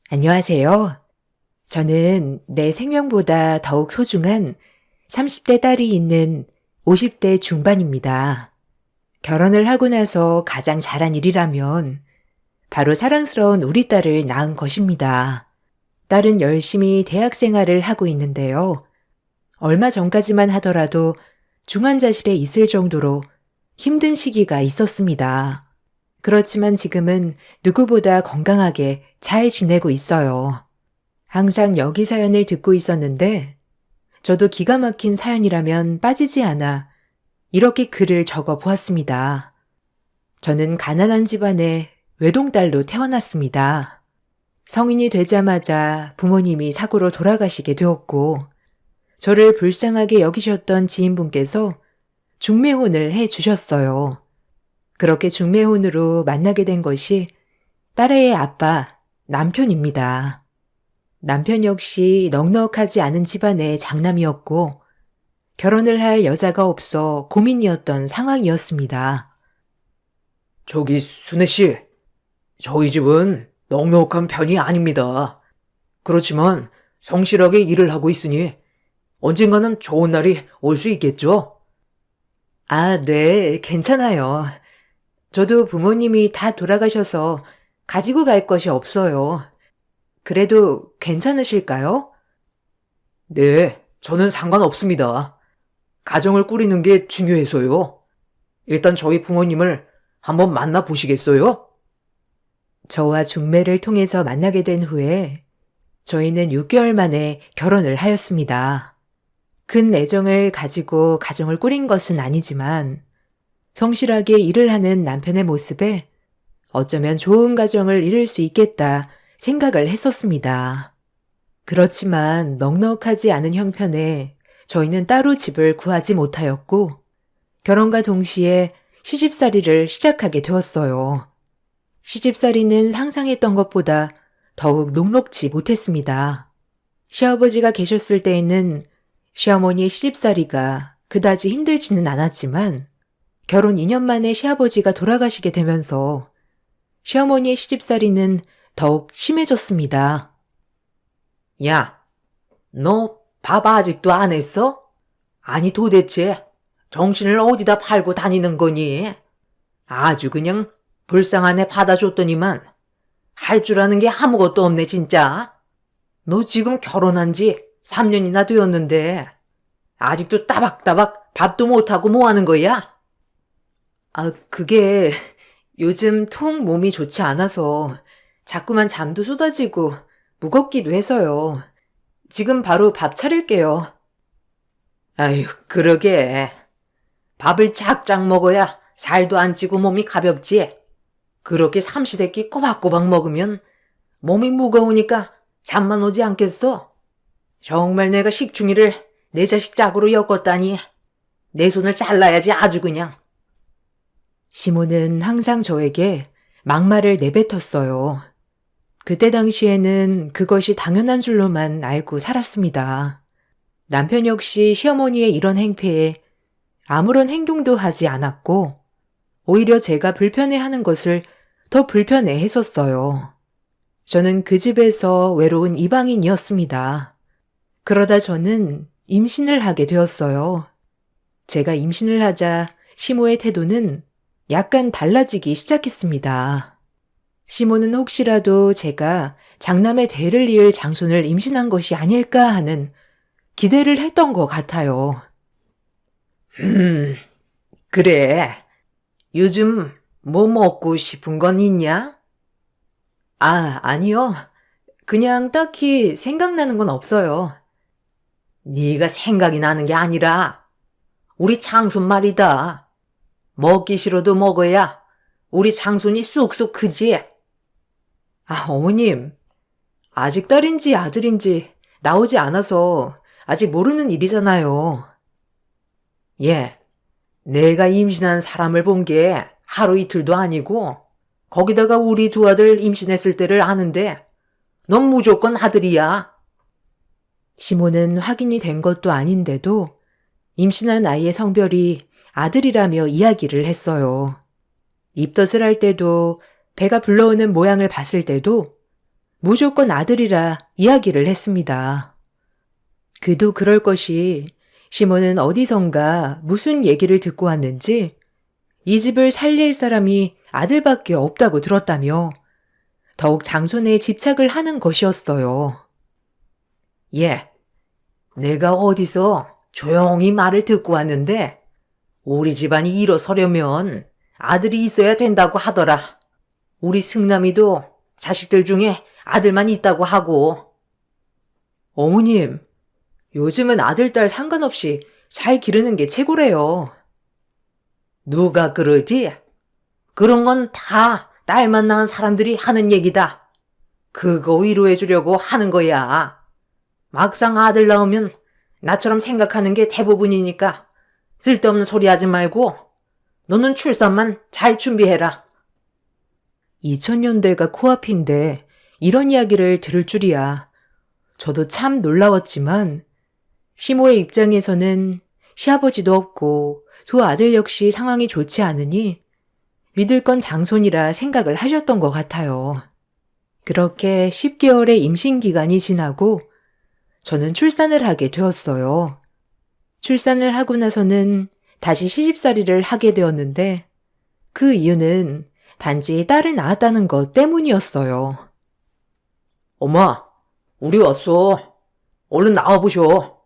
안녕하세요. 저는 내 생명보다 더욱 소중한 30대 딸이 있는 50대 중반입니다. 결혼을 하고 나서 가장 잘한 일이라면 바로 사랑스러운 우리 딸을 낳은 것입니다. 딸은 열심히 대학 생활을 하고 있는데요. 얼마 전까지만 하더라도 중환자실에 있을 정도로 힘든 시기가 있었습니다. 그렇지만 지금은 누구보다 건강하게 잘 지내고 있어요. 항상 여기 사연을 듣고 있었는데 저도 기가 막힌 사연이라면 빠지지 않아 이렇게 글을 적어 보았습니다. 저는 가난한 집안의 외동딸로 태어났습니다. 성인이 되자마자 부모님이 사고로 돌아가시게 되었고 저를 불쌍하게 여기셨던 지인분께서 중매혼을 해 주셨어요. 그렇게 중매혼으로 만나게 된 것이 딸의 아빠, 남편입니다. 남편 역시 넉넉하지 않은 집안의 장남이었고 결혼을 할 여자가 없어 고민이었던 상황이었습니다. 저기 순애 씨, 저희 집은 넉넉한 편이 아닙니다. 그렇지만 성실하게 일을 하고 있으니 언젠가는 좋은 날이 올 수 있겠죠? 아, 네, 괜찮아요. 저도 부모님이 다 돌아가셔서 가지고 갈 것이 없어요. 그래도 괜찮으실까요? 네, 저는 상관없습니다. 가정을 꾸리는 게 중요해서요. 일단 저희 부모님을 한번 만나 보시겠어요? 저와 중매를 통해서 만나게 된 후에 저희는 6개월 만에 결혼을 하였습니다. 큰 애정을 가지고 가정을 꾸린 것은 아니지만 성실하게 일을 하는 남편의 모습에 어쩌면 좋은 가정을 이룰 수 있겠다 생각을 했었습니다. 그렇지만 넉넉하지 않은 형편에 저희는 따로 집을 구하지 못하였고 결혼과 동시에 시집살이를 시작하게 되었어요. 시집살이는 상상했던 것보다 더욱 녹록지 못했습니다. 시아버지가 계셨을 때에는 시어머니의 시집살이가 그다지 힘들지는 않았지만 결혼 2년 만에 시아버지가 돌아가시게 되면서 시어머니의 시집살이는 더욱 심해졌습니다. 야, 너 밥 아직도 안 했어? 아니 도대체 정신을 어디다 팔고 다니는 거니? 아주 그냥 불쌍한 애 받아줬더니만 할 줄 아는 게 아무것도 없네 진짜. 너 지금 결혼한 지 3년이나 되었는데 아직도 따박따박 밥도 못하고 뭐 하는 거야? 아, 그게 요즘 통 몸이 좋지 않아서 자꾸만 잠도 쏟아지고 무겁기도 해서요. 지금 바로 밥 차릴게요. 아휴, 그러게. 밥을 작작 먹어야 살도 안 찌고 몸이 가볍지. 그렇게 삼시세끼 꼬박꼬박 먹으면 몸이 무거우니까 잠만 오지 않겠어? 정말 내가 식충이를 내 자식 짝으로 엮었다니. 내 손을 잘라야지 아주 그냥. 시모는 항상 저에게 막말을 내뱉었어요. 그때 당시에는 그것이 당연한 줄로만 알고 살았습니다. 남편 역시 시어머니의 이런 행패에 아무런 행동도 하지 않았고 오히려 제가 불편해하는 것을 더 불편해 했었어요. 저는 그 집에서 외로운 이방인이었습니다. 그러다 저는 임신을 하게 되었어요. 제가 임신을 하자 시모의 태도는 약간 달라지기 시작했습니다. 시모는 혹시라도 제가 장남의 대를 이을 장손을 임신한 것이 아닐까 하는 기대를 했던 것 같아요. 그래. 요즘 뭐 먹고 싶은 건 있냐? 아, 아니요. 그냥 딱히 생각나는 건 없어요. 네가 생각이 나는 게 아니라 우리 장손 말이다. 먹기 싫어도 먹어야 우리 장손이 쑥쑥 크지. 아, 어머님. 아직 딸인지 아들인지 나오지 않아서 아직 모르는 일이잖아요. 예, 내가 임신한 사람을 본 게 하루 이틀도 아니고 거기다가 우리 두 아들 임신했을 때를 아는데 넌 무조건 아들이야. 시모는 확인이 된 것도 아닌데도 임신한 아이의 성별이 아들이라며 이야기를 했어요. 입덧을 할 때도 배가 불러오는 모양을 봤을 때도 무조건 아들이라 이야기를 했습니다. 그도 그럴 것이 시몬은 어디선가 무슨 얘기를 듣고 왔는지 이 집을 살릴 사람이 아들밖에 없다고 들었다며 더욱 장손에 집착을 하는 것이었어요. 예, 내가 어디서 조용히 말을 듣고 왔는데 우리 집안이 일어서려면 아들이 있어야 된다고 하더라. 우리 승남이도 자식들 중에 아들만 있다고 하고. 어머님, 요즘은 아들, 딸 상관없이 잘 기르는 게 최고래요. 누가 그러지? 그런 건 다 딸만 낳은 사람들이 하는 얘기다. 그거 위로해 주려고 하는 거야. 막상 아들 낳으면 나처럼 생각하는 게 대부분이니까 쓸데없는 소리 하지 말고 너는 출산만 잘 준비해라. 2000년대가 코앞인데 이런 이야기를 들을 줄이야. 저도 참 놀라웠지만 시모의 입장에서는 시아버지도 없고 두 아들 역시 상황이 좋지 않으니 믿을 건 장손이라 생각을 하셨던 것 같아요. 그렇게 10개월의 임신 기간이 지나고 저는 출산을 하게 되었어요. 출산을 하고 나서는 다시 시집살이를 하게 되었는데 그 이유는 단지 딸을 낳았다는 것 때문이었어요. 엄마, 우리 왔어. 얼른 나와보쇼.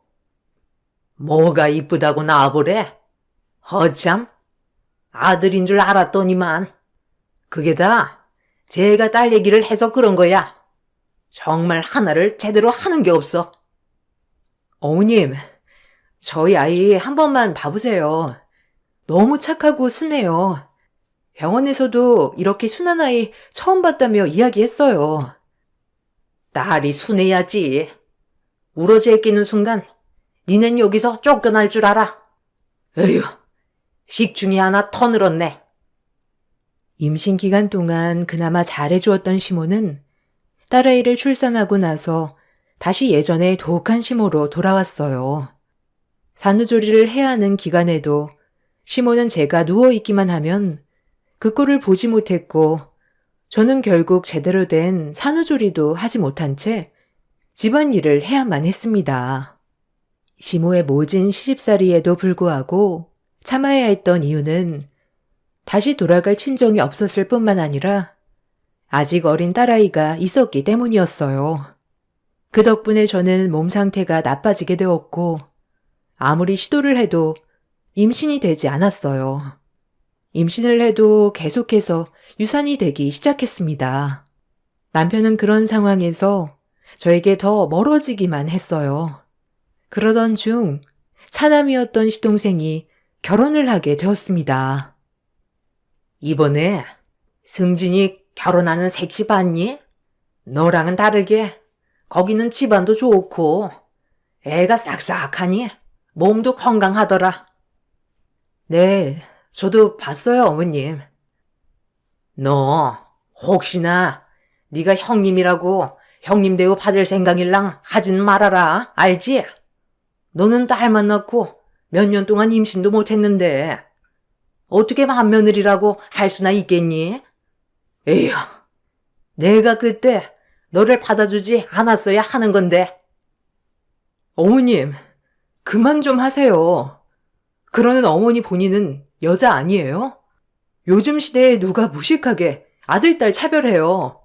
뭐가 이쁘다고 나와보래? 허참, 아들인 줄 알았더니만. 그게 다 제가 딸 얘기를 해서 그런 거야. 정말 하나를 제대로 하는 게 없어. 어머님, 저희 아이 한 번만 봐보세요. 너무 착하고 순해요. 병원에서도 이렇게 순한 아이 처음 봤다며 이야기했어요. 딸이 순해야지. 우러져 끼는 순간 니넨 여기서 쫓겨날 줄 알아. 에휴, 식중이 하나 더 늘었네. 임신 기간 동안 그나마 잘해주었던 시모는 딸아이를 출산하고 나서 다시 예전의 도욱한 시모로 돌아왔어요. 산후조리를 해야 하는 기간에도 시모는 제가 누워있기만 하면 그 꼴을 보지 못했고 저는 결국 제대로 된 산후조리도 하지 못한 채 집안일을 해야만 했습니다. 시모의 모진 시집살이에도 불구하고 참아야 했던 이유는 다시 돌아갈 친정이 없었을 뿐만 아니라 아직 어린 딸아이가 있었기 때문이었어요. 그 덕분에 저는 몸 상태가 나빠지게 되었고 아무리 시도를 해도 임신이 되지 않았어요. 임신을 해도 계속해서 유산이 되기 시작했습니다. 남편은 그런 상황에서 저에게 더 멀어지기만 했어요. 그러던 중 차남이었던 시동생이 결혼을 하게 되었습니다. 이번에 승진이 결혼하는 색시 봤니? 너랑은 다르게 거기는 집안도 좋고 애가 싹싹하니 몸도 건강하더라. 네, 저도 봤어요, 어머님. 너 혹시나 네가 형님이라고 형님 대우 받을 생각일랑 하진 말아라. 알지? 너는 딸만 낳고 몇 년 동안 임신도 못했는데 어떻게 맏며느리라고 할 수나 있겠니? 에휴, 내가 그때 너를 받아주지 않았어야 하는 건데. 어머님, 그만 좀 하세요. 그러는 어머니 본인은 여자 아니에요? 요즘 시대에 누가 무식하게 아들, 딸 차별해요.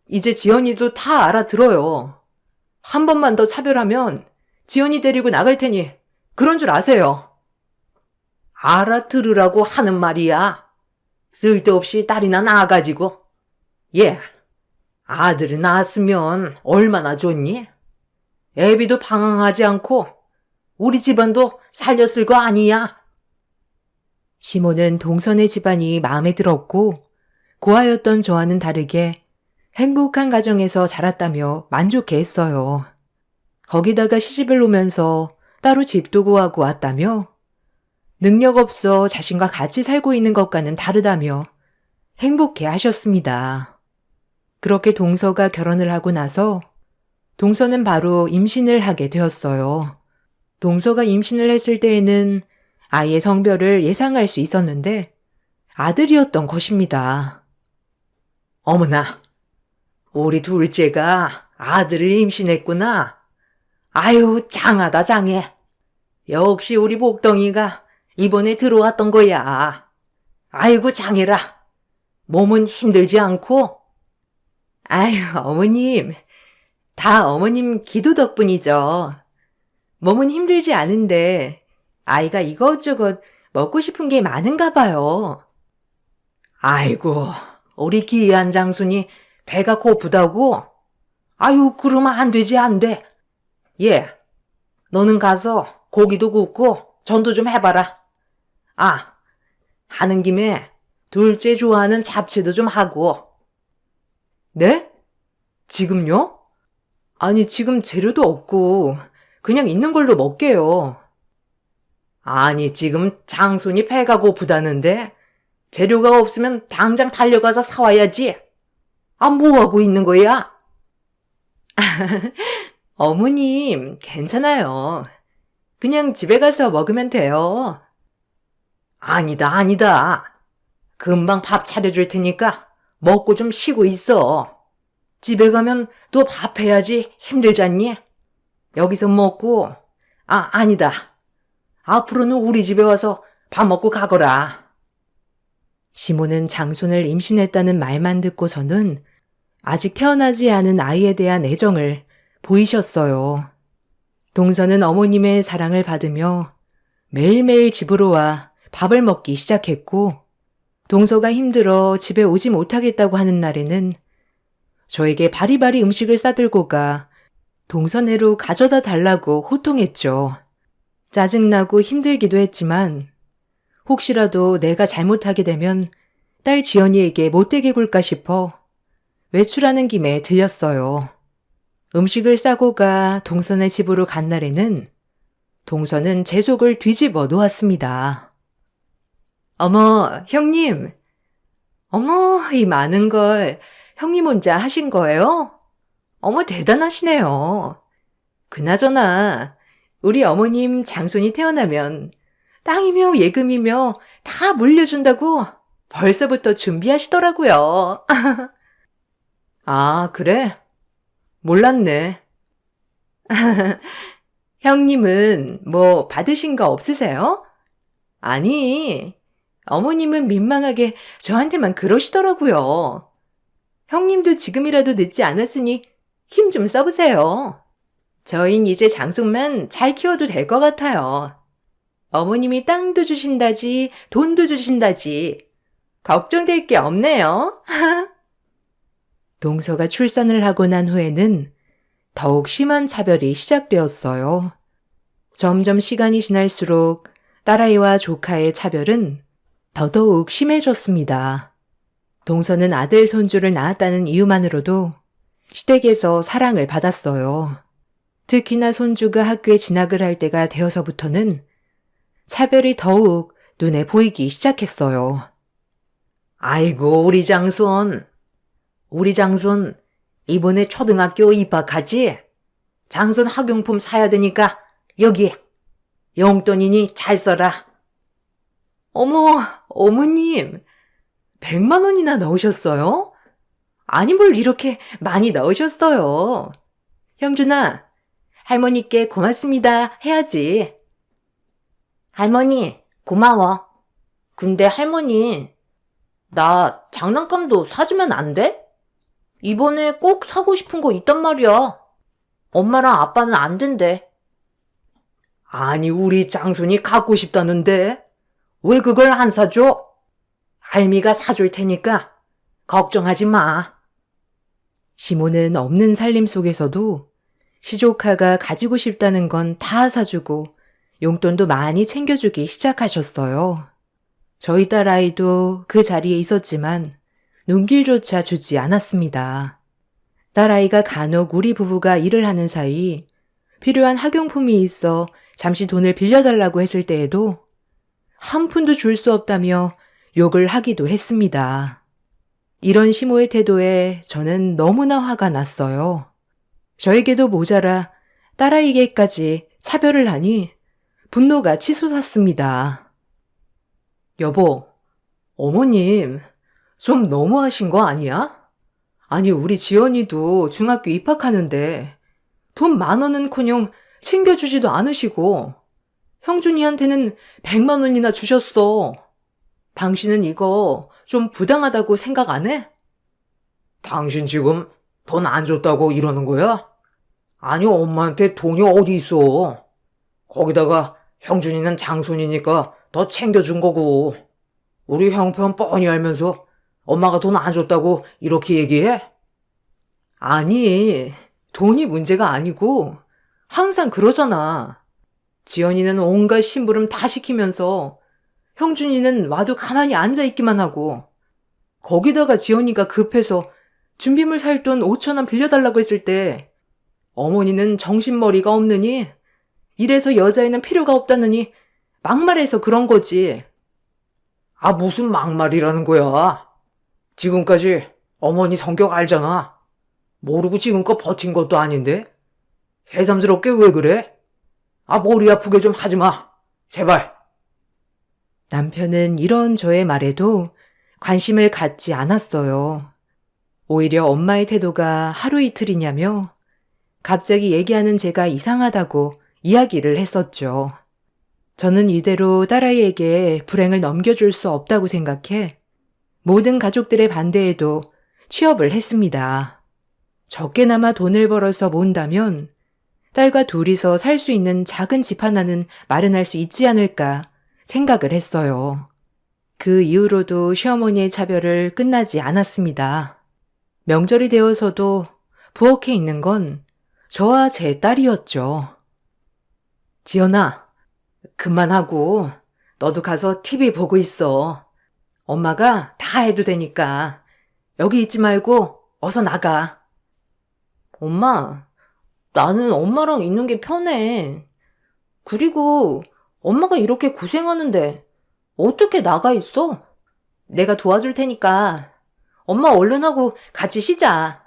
이제 지연이도 다 알아들어요. 한 번만 더 차별하면 지연이 데리고 나갈 테니 그런 줄 아세요. 알아들으라고 하는 말이야. 쓸데없이 딸이나 낳아가지고. 예, 아들을 낳았으면 얼마나 좋니? 애비도 방황하지 않고 우리 집안도 살렸을 거 아니야. 시모는 동선의 집안이 마음에 들었고 고아였던 저와는 다르게 행복한 가정에서 자랐다며 만족해했어요. 거기다가 시집을 오면서 따로 집도 구하고 왔다며 능력 없어 자신과 같이 살고 있는 것과는 다르다며 행복해 하셨습니다. 그렇게 동서가 결혼을 하고 나서 동서는 바로 임신을 하게 되었어요. 동서가 임신을 했을 때에는 아이의 성별을 예상할 수 있었는데 아들이었던 것입니다. 어머나, 우리 둘째가 아들을 임신했구나. 아유, 장하다, 장해. 역시 우리 복덩이가 이번에 들어왔던 거야. 아이고, 장해라. 몸은 힘들지 않고? 아유, 어머님. 다 어머님 기도 덕분이죠. 몸은 힘들지 않은데 아이가 이것저것 먹고 싶은 게 많은가 봐요. 아이고, 우리 귀한 장순이 배가 고프다고? 아유, 그러면 안 되지, 안 돼. 예, 너는 가서 고기도 굽고 전도 좀 해봐라. 아, 하는 김에 둘째 좋아하는 잡채도 좀 하고. 네? 지금요? 아니, 지금 재료도 없고 그냥 있는 걸로 먹게요. 아니, 지금 장순이 배가 고프다는데 재료가 없으면 당장 달려가서 사와야지. 아, 뭐하고 있는 거야? 어머님, 괜찮아요. 그냥 집에 가서 먹으면 돼요. 아니다, 아니다. 금방 밥 차려줄 테니까 먹고 좀 쉬고 있어. 집에 가면 또 밥 해야지 힘들잖니? 여기서 먹고, 아니다. 앞으로는 우리 집에 와서 밥 먹고 가거라. 시모는 장손을 임신했다는 말만 듣고서는 아직 태어나지 않은 아이에 대한 애정을 보이셨어요. 동서는 어머님의 사랑을 받으며 매일매일 집으로 와 밥을 먹기 시작했고, 동서가 힘들어 집에 오지 못하겠다고 하는 날에는 저에게 바리바리 음식을 싸들고 가 동서네로 가져다 달라고 호통했죠. 짜증나고 힘들기도 했지만 혹시라도 내가 잘못하게 되면 딸 지연이에게 못되게 굴까 싶어 외출하는 김에 들렸어요. 음식을 싸고 가 동선의 집으로 간 날에는 동선은 제 속을 뒤집어 놓았습니다. 어머, 형님. 어머, 이 많은 걸 형님 혼자 하신 거예요? 어머, 대단하시네요. 그나저나 우리 어머님 장손이 태어나면 땅이며 예금이며 다 물려준다고 벌써부터 준비하시더라고요. 아, 그래? 몰랐네. 형님은 뭐 받으신 거 없으세요? 아니, 어머님은 민망하게 저한테만 그러시더라고요. 형님도 지금이라도 늦지 않았으니 힘 좀 써보세요. 저흰 이제 장손만 잘 키워도 될 것 같아요. 어머님이 땅도 주신다지 돈도 주신다지 걱정될 게 없네요. 동서가 출산을 하고 난 후에는 더욱 심한 차별이 시작되었어요. 점점 시간이 지날수록 딸아이와 조카의 차별은 더더욱 심해졌습니다. 동서는 아들 손주를 낳았다는 이유만으로도 시댁에서 사랑을 받았어요. 특히나 손주가 학교에 진학을 할 때가 되어서부터는 차별이 더욱 눈에 보이기 시작했어요. 아이고, 우리 장손. 우리 장손 이번에 초등학교 입학하지? 장손 학용품 사야 되니까 여기 용돈이니 잘 써라. 어머, 어머님, 100만 원이나 넣으셨어요? 아니 뭘 이렇게 많이 넣으셨어요. 형준아, 할머니께 고맙습니다 해야지. 할머니, 고마워. 근데 할머니, 나 장난감도 사주면 안 돼? 이번에 꼭 사고 싶은 거 있단 말이야. 엄마랑 아빠는 안 된대. 아니, 우리 장손이 갖고 싶다는데 왜 그걸 안 사줘? 할미가 사줄 테니까 걱정하지 마. 시모는 없는 살림 속에서도 시조카가 가지고 싶다는 건 다 사주고 용돈도 많이 챙겨주기 시작하셨어요. 저희 딸아이도 그 자리에 있었지만 눈길조차 주지 않았습니다. 딸아이가 간혹 우리 부부가 일을 하는 사이 필요한 학용품이 있어 잠시 돈을 빌려달라고 했을 때에도 한 푼도 줄 수 없다며 욕을 하기도 했습니다. 이런 시모의 태도에 저는 너무나 화가 났어요. 저에게도 모자라 딸아이에게까지 차별을 하니 분노가 치솟았습니다. 여보, 어머님 좀 너무하신 거 아니야? 아니, 우리 지연이도 중학교 입학하는데 돈 10,000원은커녕 챙겨주지도 않으시고 형준이한테는 100만 원이나 주셨어. 당신은 이거 좀 부당하다고 생각 안 해? 당신 지금 돈 안 줬다고 이러는 거야? 아니, 엄마한테 돈이 어디 있어. 거기다가 형준이는 장손이니까 더 챙겨준 거고. 우리 형편 뻔히 알면서 엄마가 돈 안 줬다고 이렇게 얘기해? 아니, 돈이 문제가 아니고 항상 그러잖아. 지연이는 온갖 심부름 다 시키면서 형준이는 와도 가만히 앉아있기만 하고 거기다가 지연이가 급해서 준비물 살 돈 5,000원 빌려달라고 했을 때 어머니는 정신머리가 없느니 이래서 여자애는 필요가 없다느니 막말해서 그런 거지. 아, 무슨 막말이라는 거야. 지금까지 어머니 성격 알잖아. 모르고 지금껏 버틴 것도 아닌데. 새삼스럽게 왜 그래? 아, 머리 아프게 좀 하지 마. 제발. 남편은 이런 저의 말에도 관심을 갖지 않았어요. 오히려 엄마의 태도가 하루 이틀이냐며 갑자기 얘기하는 제가 이상하다고 이야기를 했었죠. 저는 이대로 딸아이에게 불행을 넘겨줄 수 없다고 생각해 모든 가족들의 반대에도 취업을 했습니다. 적게나마 돈을 벌어서 모은다면 딸과 둘이서 살 수 있는 작은 집 하나는 마련할 수 있지 않을까 생각을 했어요. 그 이후로도 시어머니의 차별을 끝나지 않았습니다. 명절이 되어서도 부엌에 있는 건 저와 제 딸이었죠. 지연아, 그만하고 너도 가서 TV 보고 있어. 엄마가 다 해도 되니까 여기 있지 말고 어서 나가. 엄마, 나는 엄마랑 있는 게 편해. 그리고 엄마가 이렇게 고생하는데 어떻게 나가 있어? 내가 도와줄 테니까 엄마 얼른 하고 같이 쉬자.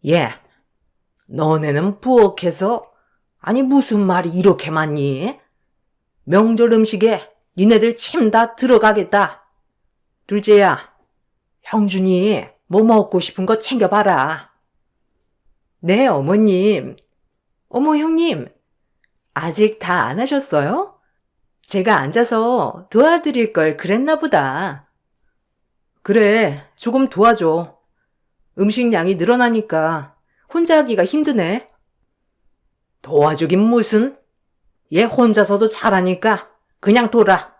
예, 너네는 부엌에서 아니 무슨 말이 이렇게 많니? 명절 음식에 니네들 침 다 들어가겠다. 둘째야, 형준이 뭐 먹고 싶은 거 챙겨봐라. 네, 어머님. 어머, 형님. 아직 다 안 하셨어요? 제가 앉아서 도와드릴 걸 그랬나 보다. 그래, 조금 도와줘. 음식 양이 늘어나니까 혼자 하기가 힘드네. 도와주긴 무슨? 얘 혼자서도 잘하니까 그냥 둬라.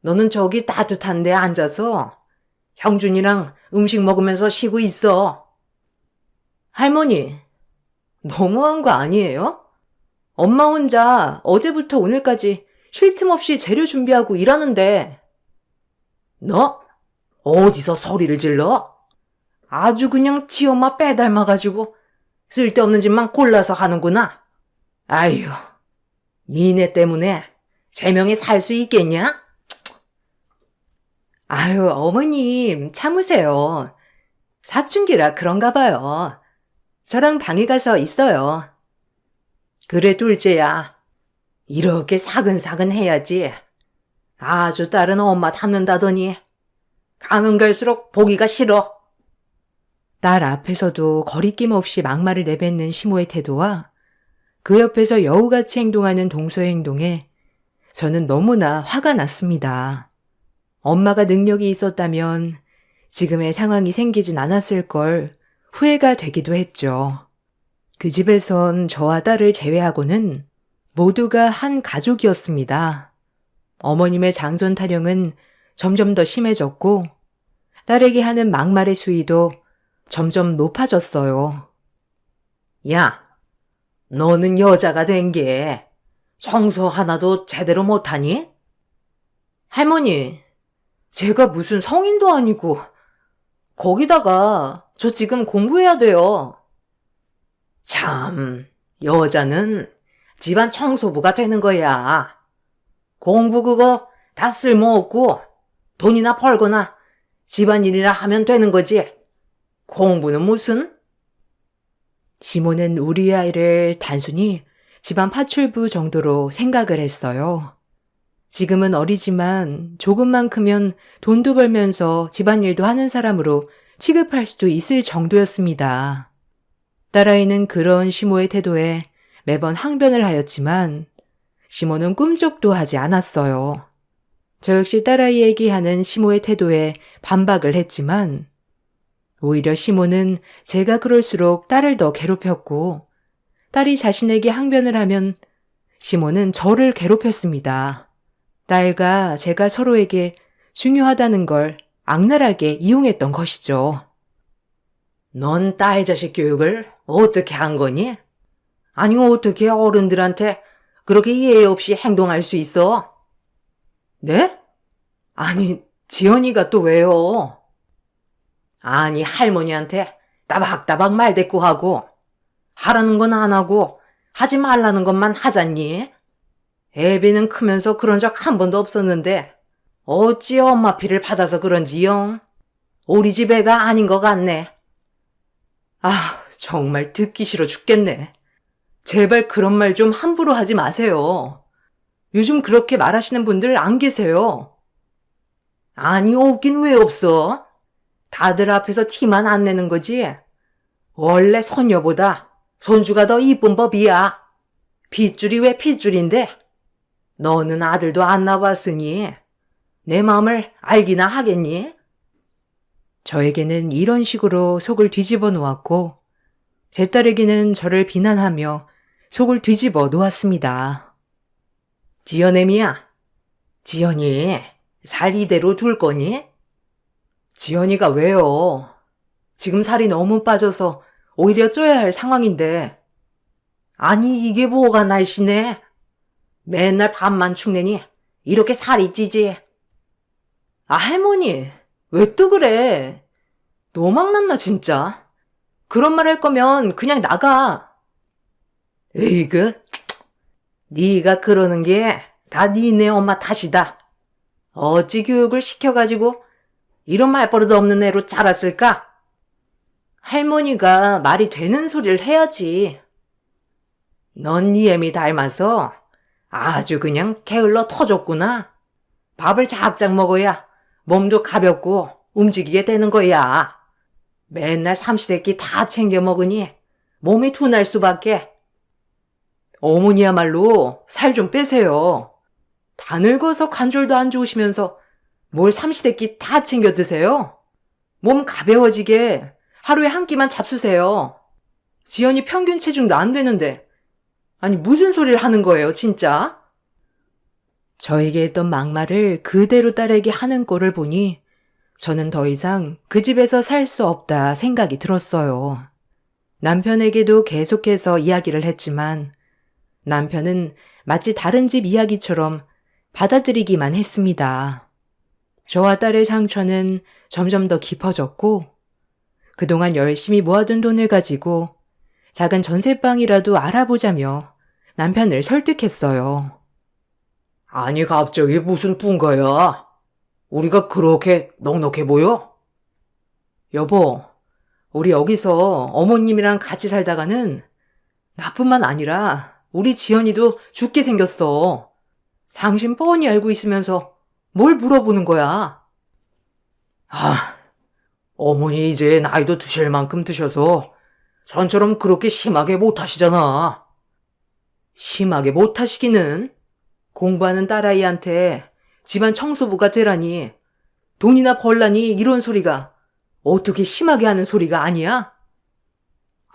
너는 저기 따뜻한 데 앉아서 형준이랑 음식 먹으면서 쉬고 있어. 할머니, 너무한 거 아니에요? 엄마 혼자 어제부터 오늘까지 쉴 틈 없이 재료 준비하고 일하는데. 너? 어디서 소리를 질러? 아주 그냥 지 엄마 빼닮아가지고 쓸데없는 짓만 골라서 하는구나. 아휴, 니네 때문에 제명에 살 수 있겠냐? 아유, 어머님, 참으세요. 사춘기라 그런가 봐요. 저랑 방에 가서 있어요. 그래, 둘째야. 이렇게 사근사근 해야지. 아주 딸은 엄마 닮는다더니 가면 갈수록 보기가 싫어. 딸 앞에서도 거리낌 없이 막말을 내뱉는 시모의 태도와 그 옆에서 여우같이 행동하는 동서의 행동에 저는 너무나 화가 났습니다. 엄마가 능력이 있었다면 지금의 상황이 생기진 않았을 걸 후회가 되기도 했죠. 그 집에선 저와 딸을 제외하고는 모두가 한 가족이었습니다. 어머님의 장손 타령은 점점 더 심해졌고 딸에게 하는 막말의 수위도 점점 높아졌어요. 야, 너는 여자가 된 게 청소 하나도 제대로 못하니? 할머니, 제가 무슨 성인도 아니고 거기다가 저 지금 공부해야 돼요. 참, 여자는 집안 청소부가 되는 거야. 공부 그거 다 쓸모없고 돈이나 벌거나 집안일이나 하면 되는 거지. 공부는 무슨? 시모는 우리 아이를 단순히 집안 파출부 정도로 생각을 했어요. 지금은 어리지만 조금만 크면 돈도 벌면서 집안일도 하는 사람으로 취급할 수도 있을 정도였습니다. 딸아이는 그런 시모의 태도에 매번 항변을 하였지만 시모는 꿈쩍도 하지 않았어요. 저 역시 딸아이에게 하는 시모의 태도에 반박을 했지만 오히려 시모는 제가 그럴수록 딸을 더 괴롭혔고 딸이 자신에게 항변을 하면 시모는 저를 괴롭혔습니다. 딸과 제가 서로에게 중요하다는 걸 악랄하게 이용했던 것이죠. 넌 딸 자식 교육을 어떻게 한 거니? 아니, 어떻게 어른들한테 그렇게 예의 없이 행동할 수 있어? 네? 아니, 지연이가 또 왜요? 아니, 할머니한테 따박따박 말대꾸하고 하라는 건 안 하고 하지 말라는 것만 하잖니? 애비는 크면서 그런 적 한 번도 없었는데 어찌 엄마 피를 받아서 그런지요? 우리 집 애가 아닌 것 같네. 아, 정말 듣기 싫어 죽겠네. 제발 그런 말 좀 함부로 하지 마세요. 요즘 그렇게 말하시는 분들 안 계세요. 아니, 없긴 왜 없어? 다들 앞에서 티만 안 내는 거지. 원래 손녀보다 손주가 더 이쁜 법이야. 핏줄이 왜 핏줄인데? 너는 아들도 안 낳아봤으니 내 마음을 알기나 하겠니? 저에게는 이런 식으로 속을 뒤집어 놓았고 제 딸에게는 저를 비난하며 속을 뒤집어 놓았습니다. 지연애미야, 지연이 살 이대로 둘 거니? 지연이가 왜요? 지금 살이 너무 빠져서 오히려 쪄야 할 상황인데. 아니, 이게 뭐가 날씬해? 맨날 밥만 축내니 이렇게 살이 찌지. 아, 할머니, 왜 또 그래? 너막 났나 진짜? 그런 말 할 거면 그냥 나가. 으이그, 네가 그러는 게 다 니네 엄마 탓이다. 어찌 교육을 시켜가지고 이런 말버릇 없는 애로 자랐을까? 할머니가 말이 되는 소리를 해야지. 넌 네 애미 닮아서 아주 그냥 게을러 터졌구나. 밥을 작작 먹어야 몸도 가볍고 움직이게 되는 거야. 맨날 삼시세끼 다 챙겨 먹으니 몸이 둔할 수밖에. 어머니야말로 살 좀 빼세요. 다 늙어서 관절도 안 좋으시면서 뭘 삼시세끼 다 챙겨 드세요? 몸 가벼워지게 하루에 한 끼만 잡수세요. 지연이 평균 체중도 안 되는데. 아니, 무슨 소리를 하는 거예요, 진짜? 저에게 했던 막말을 그대로 딸에게 하는 꼴을 보니 저는 더 이상 그 집에서 살 수 없다 생각이 들었어요. 남편에게도 계속해서 이야기를 했지만 남편은 마치 다른 집 이야기처럼 받아들이기만 했습니다. 저와 딸의 상처는 점점 더 깊어졌고 그동안 열심히 모아둔 돈을 가지고 작은 전세방이라도 알아보자며 남편을 설득했어요. 아니, 갑자기 무슨 뿡거야? 우리가 그렇게 넉넉해 보여? 여보, 우리 여기서 어머님이랑 같이 살다가는 나뿐만 아니라 우리 지연이도 죽게 생겼어. 당신 뻔히 알고 있으면서 뭘 물어보는 거야? 아, 어머니 이제 나이도 드실 만큼 드셔서 전처럼 그렇게 심하게 못하시잖아. 심하게 못하시기는 공부하는 딸아이한테 집안 청소부가 되라니 돈이나 벌라니 이런 소리가 어떻게 심하게 하는 소리가 아니야?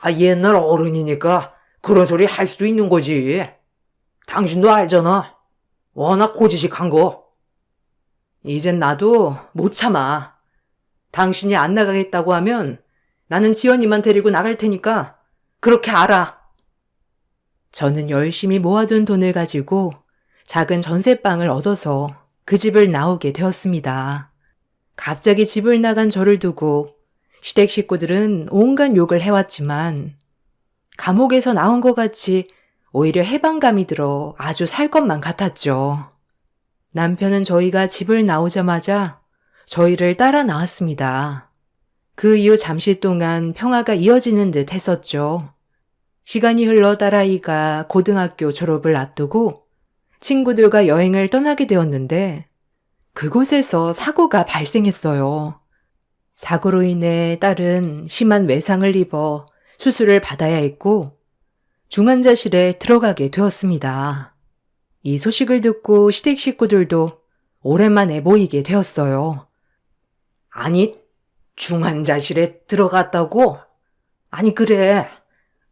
아, 옛날 어른이니까 그런 소리 할 수도 있는 거지. 당신도 알잖아. 워낙 고지식한 거. 이젠 나도 못 참아. 당신이 안 나가겠다고 하면 나는 지연이만 데리고 나갈 테니까 그렇게 알아. 저는 열심히 모아둔 돈을 가지고 작은 전세방을 얻어서 그 집을 나오게 되었습니다. 갑자기 집을 나간 저를 두고 시댁 식구들은 온갖 욕을 해왔지만 감옥에서 나온 것 같이 오히려 해방감이 들어 아주 살 것만 같았죠. 남편은 저희가 집을 나오자마자 저희를 따라 나왔습니다. 그 이후 잠시 동안 평화가 이어지는 듯 했었죠. 시간이 흘러 딸아이가 고등학교 졸업을 앞두고 친구들과 여행을 떠나게 되었는데 그곳에서 사고가 발생했어요. 사고로 인해 딸은 심한 외상을 입어 수술을 받아야 했고 중환자실에 들어가게 되었습니다. 이 소식을 듣고 시댁 식구들도 오랜만에 모이게 되었어요. 아니, 중환자실에 들어갔다고? 아니, 그래.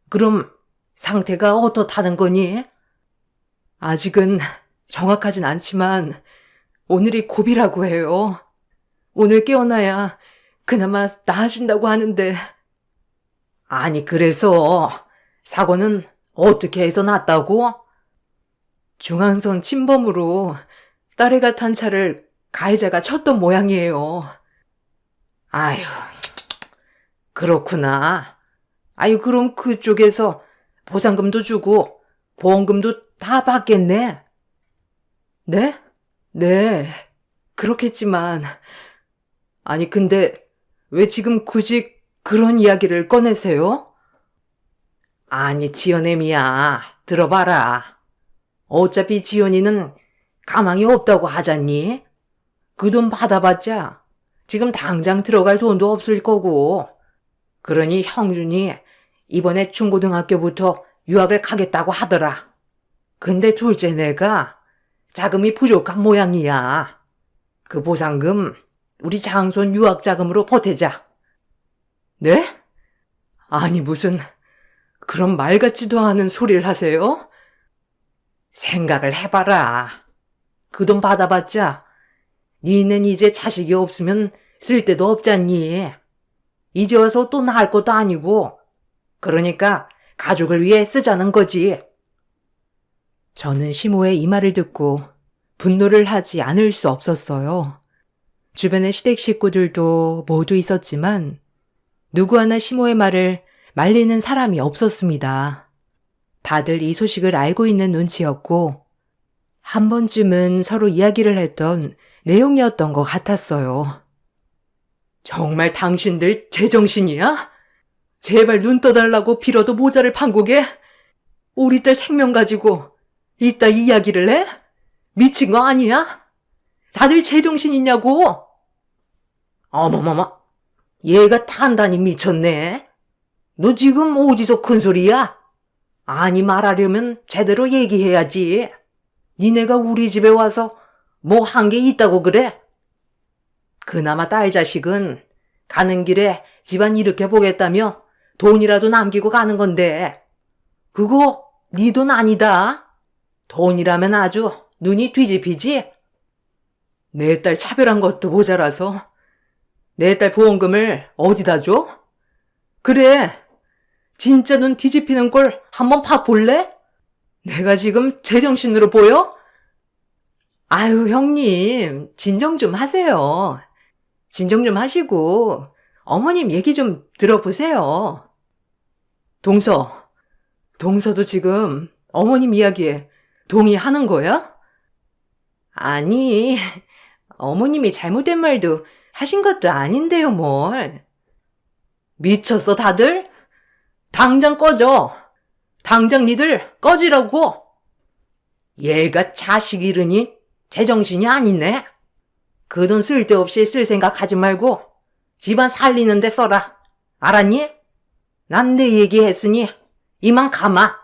그럼 상태가 어떻다는 거니? 아직은 정확하진 않지만 오늘이 고비라고 해요. 오늘 깨어나야 그나마 나아진다고 하는데. 아니, 그래서 사고는 어떻게 해서 났다고? 중앙선 침범으로 딸애가 탄 차를 가해자가 쳤던 모양이에요. 아휴, 그렇구나. 아유, 그럼 그쪽에서 보상금도 주고 보험금도 다 받겠네. 네? 네, 그렇겠지만. 아니, 근데 왜 지금 굳이 그런 이야기를 꺼내세요? 아니, 지연애미야, 들어봐라. 어차피 지연이는 가망이 없다고 하잖니? 그 돈 받아봤자 지금 당장 들어갈 돈도 없을 거고. 그러니 형준이 이번에 중고등학교부터 유학을 가겠다고 하더라. 근데 둘째 내가 자금이 부족한 모양이야. 그 보상금 우리 장손 유학 자금으로 보태자. 네? 아니, 무슨 그런 말 같지도 않은 소리를 하세요? 생각을 해봐라. 그 돈 받아봤자 니는 이제 자식이 없으면 쓸데도 없잖니. 이제 와서 또 낳을 것도 아니고. 그러니까 가족을 위해 쓰자는 거지. 저는 시모의 이 말을 듣고 분노를 하지 않을 수 없었어요. 주변의 시댁 식구들도 모두 있었지만 누구 하나 시모의 말을 말리는 사람이 없었습니다. 다들 이 소식을 알고 있는 눈치였고 한 번쯤은 서로 이야기를 했던 내용이었던 것 같았어요. 정말 당신들 제정신이야? 제발 눈 떠달라고 빌어도 모자를 판국에 우리 딸 생명 가지고 이따 이야기를 해? 미친 거 아니야? 다들 제정신 있냐고? 어머머머, 얘가 단단히 미쳤네. 너 지금 어디서 큰 소리야? 아니, 말하려면 제대로 얘기해야지. 니네가 우리 집에 와서 뭐 한 게 있다고 그래? 그나마 딸 자식은 가는 길에 집안 일으켜 보겠다며 돈이라도 남기고 가는 건데 그거 네 돈 아니다. 돈이라면 아주 눈이 뒤집히지? 내 딸 차별한 것도 모자라서 내 딸 보험금을 어디다 줘? 그래, 진짜 눈 뒤집히는 꼴 한번 봐볼래? 내가 지금 제정신으로 보여? 아유, 형님, 진정 좀 하세요. 진정 좀 하시고 어머님 얘기 좀 들어보세요. 동서도 지금 어머님 이야기에 동의하는 거야? 아니, 어머님이 잘못된 말도 하신 것도 아닌데요, 뭘. 미쳤어, 다들? 당장 꺼져. 당장 니들 꺼지라고. 얘가 자식 잃으니 제정신이 아니네. 그 돈 쓸데없이 쓸 생각 하지 말고 집안 살리는 데 써라. 알았니? 난 내 얘기 했으니 이만 가마.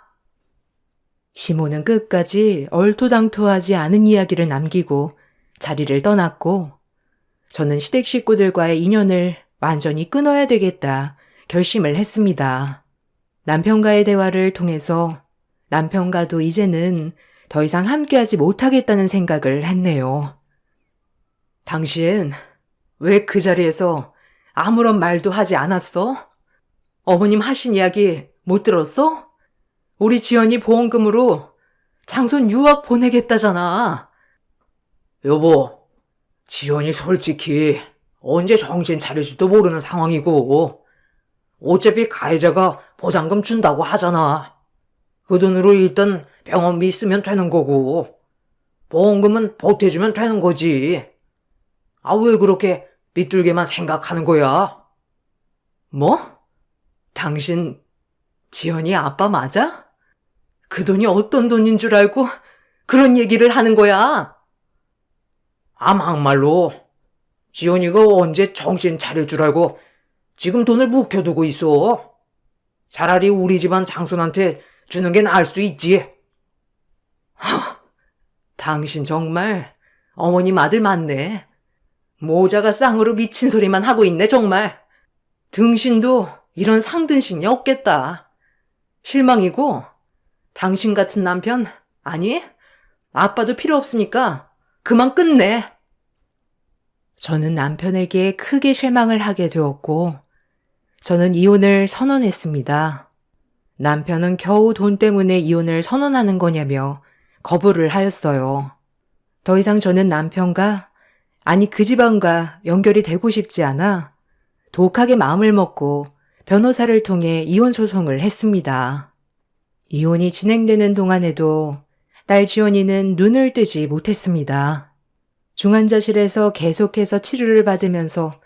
시모는 끝까지 얼토당토하지 않은 이야기를 남기고 자리를 떠났고 저는 시댁 식구들과의 인연을 완전히 끊어야 되겠다 결심을 했습니다. 남편과의 대화를 통해서 남편과도 이제는 더 이상 함께하지 못하겠다는 생각을 했네요. 당신 왜 그 자리에서 아무런 말도 하지 않았어? 어머님 하신 이야기 못 들었어? 우리 지연이 보험금으로 장손 유학 보내겠다잖아. 여보, 지연이 솔직히 언제 정신 차릴지도 모르는 상황이고 어차피 가해자가 보상금 준다고 하잖아. 그 돈으로 일단 병원비 쓰면 되는 거고 보험금은 보태주면 되는 거지. 아, 왜 그렇게 삐뚤게만 생각하는 거야? 뭐? 당신 지연이 아빠 맞아? 그 돈이 어떤 돈인 줄 알고 그런 얘기를 하는 거야? 아, 막말로 지연이가 언제 정신 차릴 줄 알고 지금 돈을 묵혀두고 있어. 차라리 우리 집안 장손한테 주는 게 나을 수도 있지. 당신 정말 어머님 아들 맞네. 모자가 쌍으로 미친 소리만 하고 있네 정말. 등신도 이런 상등신이 없겠다. 실망이고 당신 같은 남편 아니 아빠도 필요 없으니까 그만 끝내. 저는 남편에게 크게 실망을 하게 되었고 저는 이혼을 선언했습니다. 남편은 겨우 돈 때문에 이혼을 선언하는 거냐며 거부를 하였어요. 더 이상 저는 남편과 아니 그 집안과 연결이 되고 싶지 않아 독하게 마음을 먹고 변호사를 통해 이혼 소송을 했습니다. 이혼이 진행되는 동안에도 딸 지원이는 눈을 뜨지 못했습니다. 중환자실에서 계속해서 치료를 받으면서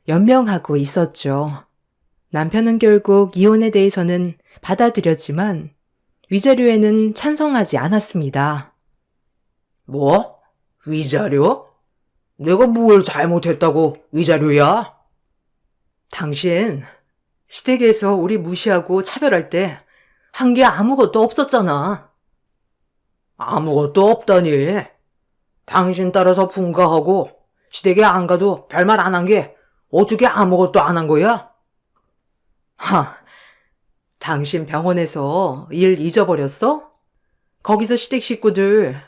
연명하고 있었죠. 남편은 결국 이혼에 대해서는 받아들였지만 위자료에는 찬성하지 않았습니다. 뭐? 위자료? 내가 뭘 잘못했다고 위자료야? 당신 시댁에서 우리 무시하고 차별할 때 한 게 아무것도 없었잖아. 아무것도 없다니. 당신 따라서 분가하고 시댁에 안 가도 별말 안 한 게 어떻게 아무것도 안 한 거야? 당신 병원에서 일 잊어버렸어? 거기서 시댁 식구들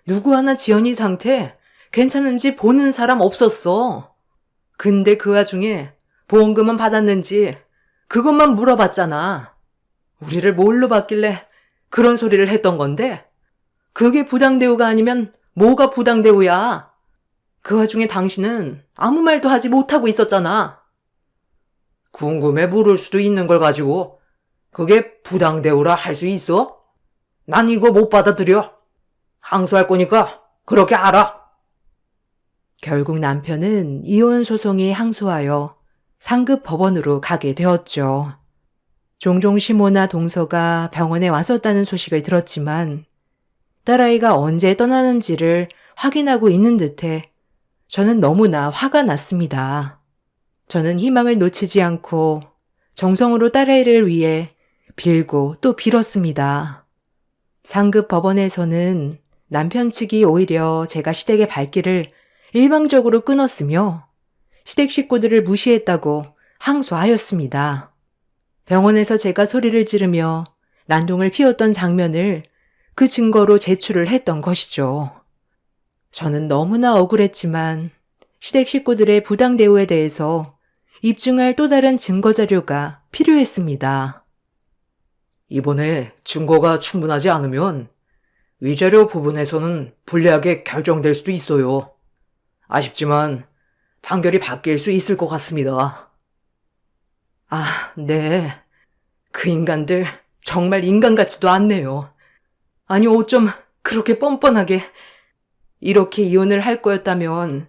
누구 하나 지연이 상태 괜찮은지 보는 사람 없었어. 근데 그 와중에 보험금은 받았는지 그것만 물어봤잖아. 우리를 뭘로 받길래 그런 소리를 했던 건데 그게 부당대우가 아니면 뭐가 부당대우야. 그 와중에 당신은 아무 말도 하지 못하고 있었잖아. 궁금해 물을 수도 있는 걸 가지고 그게 부당대우라 할 수 있어? 난 이거 못 받아들여. 항소할 거니까 그렇게 알아. 결국 남편은 이혼 소송에 항소하여 상급 법원으로 가게 되었죠. 종종 시모나 동서가 병원에 왔었다는 소식을 들었지만 딸아이가 언제 떠나는지를 확인하고 있는 듯해 저는 너무나 화가 났습니다. 저는 희망을 놓치지 않고 정성으로 딸아이를 위해 빌고 또 빌었습니다. 상급 법원에서는 남편 측이 오히려 제가 시댁의 발길을 일방적으로 끊었으며 시댁 식구들을 무시했다고 항소하였습니다. 병원에서 제가 소리를 지르며 난동을 피웠던 장면을 그 증거로 제출을 했던 것이죠. 저는 너무나 억울했지만 시댁 식구들의 부당 대우에 대해서 입증할 또 다른 증거 자료가 필요했습니다. 이번에 증거가 충분하지 않으면 위자료 부분에서는 불리하게 결정될 수도 있어요. 아쉽지만 판결이 바뀔 수 있을 것 같습니다. 네. 그 인간들 정말 인간 같지도 않네요. 아니 어쩜 그렇게 뻔뻔하게 이렇게 이혼을 할 거였다면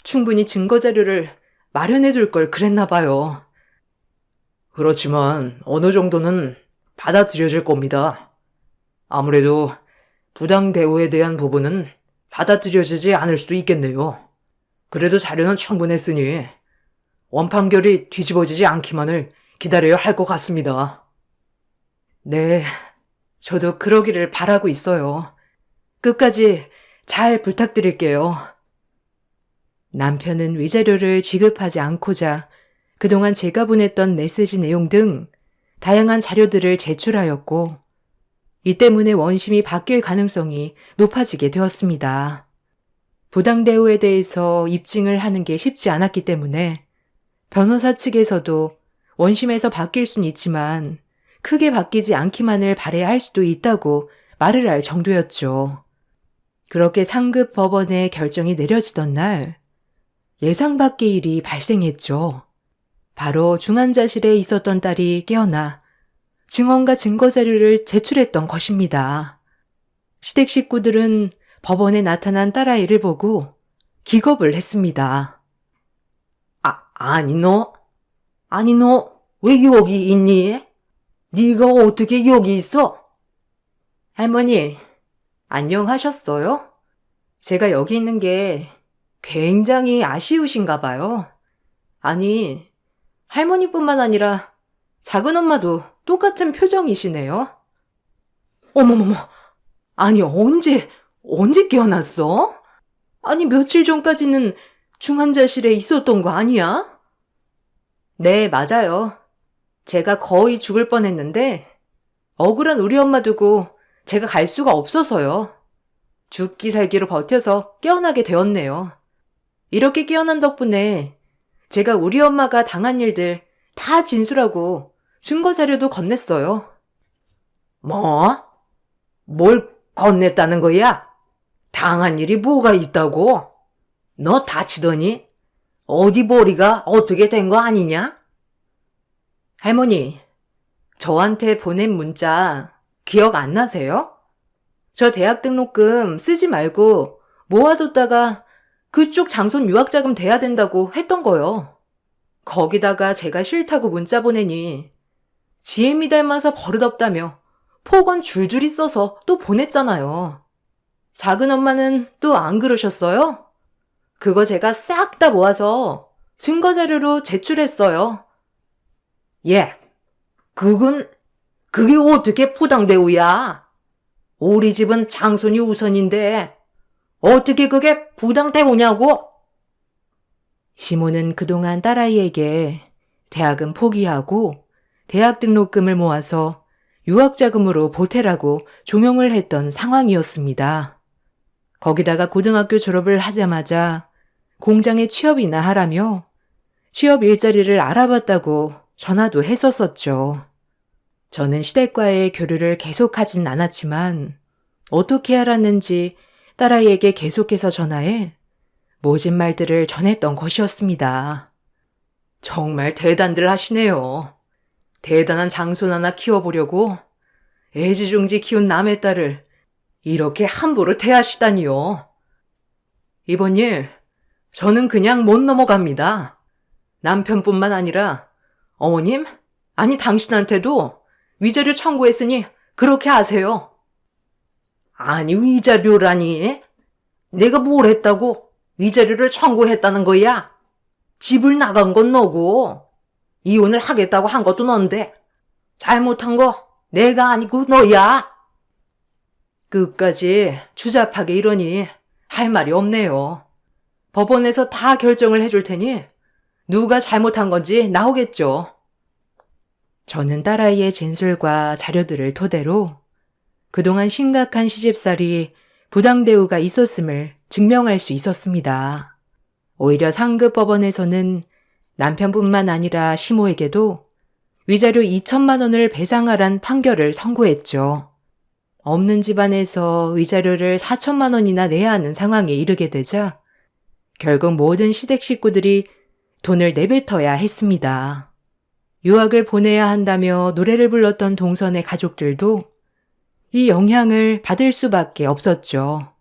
충분히 증거 자료를 마련해 둘 걸 그랬나 봐요. 그렇지만 어느 정도는 받아들여질 겁니다. 아무래도 부당 대우에 대한 부분은 받아들여지지 않을 수도 있겠네요. 그래도 자료는 충분했으니 원판결이 뒤집어지지 않기만을 기다려야 할 것 같습니다. 네, 저도 그러기를 바라고 있어요. 끝까지 잘 부탁드릴게요. 남편은 위자료를 지급하지 않고자 그동안 제가 보냈던 메시지 내용 등 다양한 자료들을 제출하였고 이 때문에 원심이 바뀔 가능성이 높아지게 되었습니다. 부당대우에 대해서 입증을 하는 게 쉽지 않았기 때문에 변호사 측에서도 원심에서 바뀔 수는 있지만 크게 바뀌지 않기만을 바라야 할 수도 있다고 말을 할 정도였죠. 그렇게 상급 법원의 결정이 내려지던 날 예상 밖의 일이 발생했죠. 바로 중환자실에 있었던 딸이 깨어나 증언과 증거 자료를 제출했던 것입니다. 시댁 식구들은 법원에 나타난 딸아이를 보고 기겁을 했습니다. 아니 너 왜 여기 있니? 네가 어떻게 여기 있어? 할머니, 안녕하셨어요? 제가 여기 있는 게 굉장히 아쉬우신가 봐요. 아니, 할머니뿐만 아니라 작은 엄마도 똑같은 표정이시네요. 어머머머, 아니 언제 깨어났어? 아니 며칠 전까지는 중환자실에 있었던 거 아니야? 네, 맞아요. 제가 거의 죽을 뻔했는데 억울한 우리 엄마 두고 제가 갈 수가 없어서요. 죽기 살기로 버텨서 깨어나게 되었네요. 이렇게 깨어난 덕분에 제가 우리 엄마가 당한 일들 다 진술하고 증거 자료도 건넸어요. 뭐? 뭘 건넸다는 거야? 당한 일이 뭐가 있다고? 너 다치더니? 어디 머리가 어떻게 된 거 아니냐? 할머니, 저한테 보낸 문자 기억 안 나세요? 저 대학 등록금 쓰지 말고 모아뒀다가 그쪽 장손 유학자금 대야 된다고 했던 거요. 거기다가 제가 싫다고 문자 보내니 지혜미 닮아서 버릇없다며 폭언 줄줄이 써서 또 보냈잖아요. 작은 엄마는 또 안 그러셨어요? 그거 제가 싹 다 모아서 증거자료로 제출했어요. 예, 그게 어떻게 부당대우야? 우리 집은 장손이 우선인데 어떻게 그게 부당대우냐고? 시모는 그동안 딸아이에게 대학은 포기하고 대학 등록금을 모아서 유학자금으로 보태라고 종용을 했던 상황이었습니다. 거기다가 고등학교 졸업을 하자마자 공장에 취업이나 하라며 취업 일자리를 알아봤다고 전화도 했었었죠. 저는 시댁과의 교류를 계속하진 않았지만 어떻게 알았는지 딸아이에게 계속해서 전화해 모진 말들을 전했던 것이었습니다. 정말 대단들 하시네요. 대단한 장손 하나 키워보려고 애지중지 키운 남의 딸을 이렇게 함부로 대하시다니요. 이번 일 저는 그냥 못 넘어갑니다. 남편뿐만 아니라 어머님, 아니 당신한테도 위자료 청구했으니 그렇게 하세요. 아니 위자료라니? 내가 뭘 했다고 위자료를 청구했다는 거야? 집을 나간 건 너고 이혼을 하겠다고 한 것도 넌데 잘못한 거 내가 아니고 너야. 끝까지 주잡하게 이러니 할 말이 없네요. 법원에서 다 결정을 해줄 테니 누가 잘못한 건지 나오겠죠. 저는 딸아이의 진술과 자료들을 토대로 그동안 심각한 시집살이 부당대우가 있었음을 증명할 수 있었습니다. 오히려 상급 법원에서는 남편뿐만 아니라 시모에게도 위자료 2천만 원을 배상하란 판결을 선고했죠. 없는 집안에서 위자료를 4천만 원이나 내야 하는 상황에 이르게 되자 결국 모든 시댁 식구들이 돈을 내뱉어야 했습니다. 유학을 보내야 한다며 노래를 불렀던 동선의 가족들도 이 영향을 받을 수밖에 없었죠.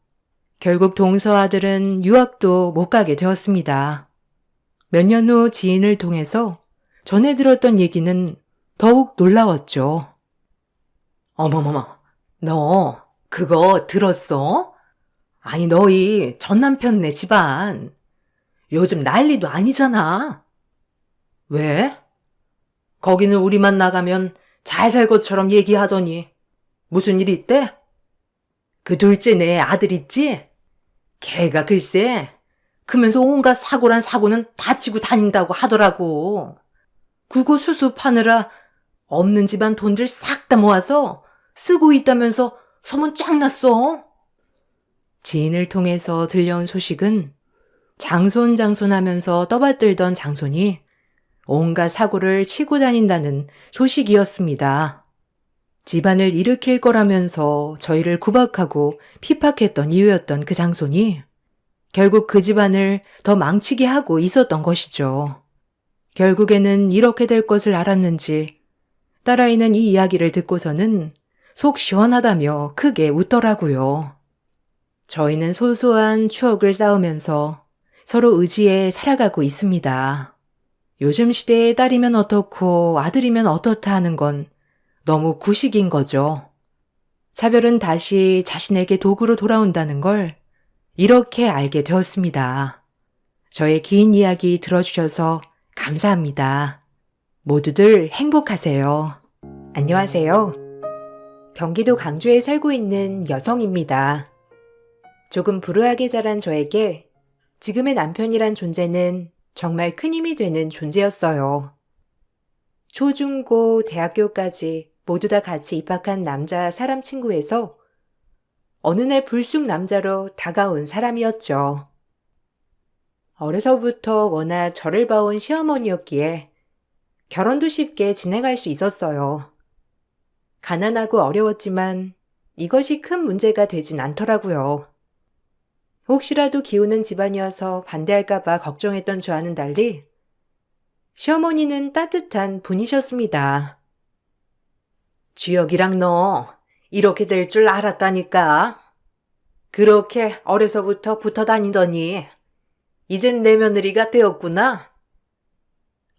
결국 동서 아들은 유학도 못 가게 되었습니다. 몇 년 후 지인을 통해서 전해 들었던 얘기는 더욱 놀라웠죠. 어머머머, 너 그거 들었어? 아니 너희 전남편네 집안 요즘 난리도 아니잖아. 왜? 거기는 우리만 나가면 잘 살 것처럼 얘기하더니 무슨 일 있대? 그 둘째 내 아들 있지? 걔가 글쎄 크면서 온갖 사고란 사고는 다치고 다닌다고 하더라고. 그거 수습하느라 없는 집안 돈들 싹 다 모아서 쓰고 있다면서 소문 쫙 났어. 지인을 통해서 들려온 소식은 장손하면서 떠받들던 장손이 온갖 사고를 치고 다닌다는 소식이었습니다. 집안을 일으킬 거라면서 저희를 구박하고 핍박했던 이유였던 그 장손이 결국 그 집안을 더 망치게 하고 있었던 것이죠. 결국에는 이렇게 될 것을 알았는지 딸아이는 이 이야기를 듣고서는 속 시원하다며 크게 웃더라고요. 저희는 소소한 추억을 쌓으면서 서로 의지해 살아가고 있습니다. 요즘 시대에 딸이면 어떻고 아들이면 어떻다 하는 건 너무 구식인 거죠. 차별은 다시 자신에게 도구로 돌아온다는 걸 이렇게 알게 되었습니다. 저의 긴 이야기 들어주셔서 감사합니다. 모두들 행복하세요. 안녕하세요. 경기도 강주에 살고 있는 여성입니다. 조금 불우하게 자란 저에게 지금의 남편이란 존재는 정말 큰 힘이 되는 존재였어요. 초, 중, 고, 대학교까지 모두 다 같이 입학한 남자 사람 친구에서 어느 날 불쑥 남자로 다가온 사람이었죠. 어려서부터 워낙 저를 봐온 시어머니였기에 결혼도 쉽게 진행할 수 있었어요. 가난하고 어려웠지만 이것이 큰 문제가 되진 않더라고요. 혹시라도 기우는 집안이어서 반대할까봐 걱정했던 저와는 달리 시어머니는 따뜻한 분이셨습니다. 주혁이랑 너 이렇게 될 줄 알았다니까. 그렇게 어려서부터 붙어 다니더니 이젠 내 며느리가 되었구나.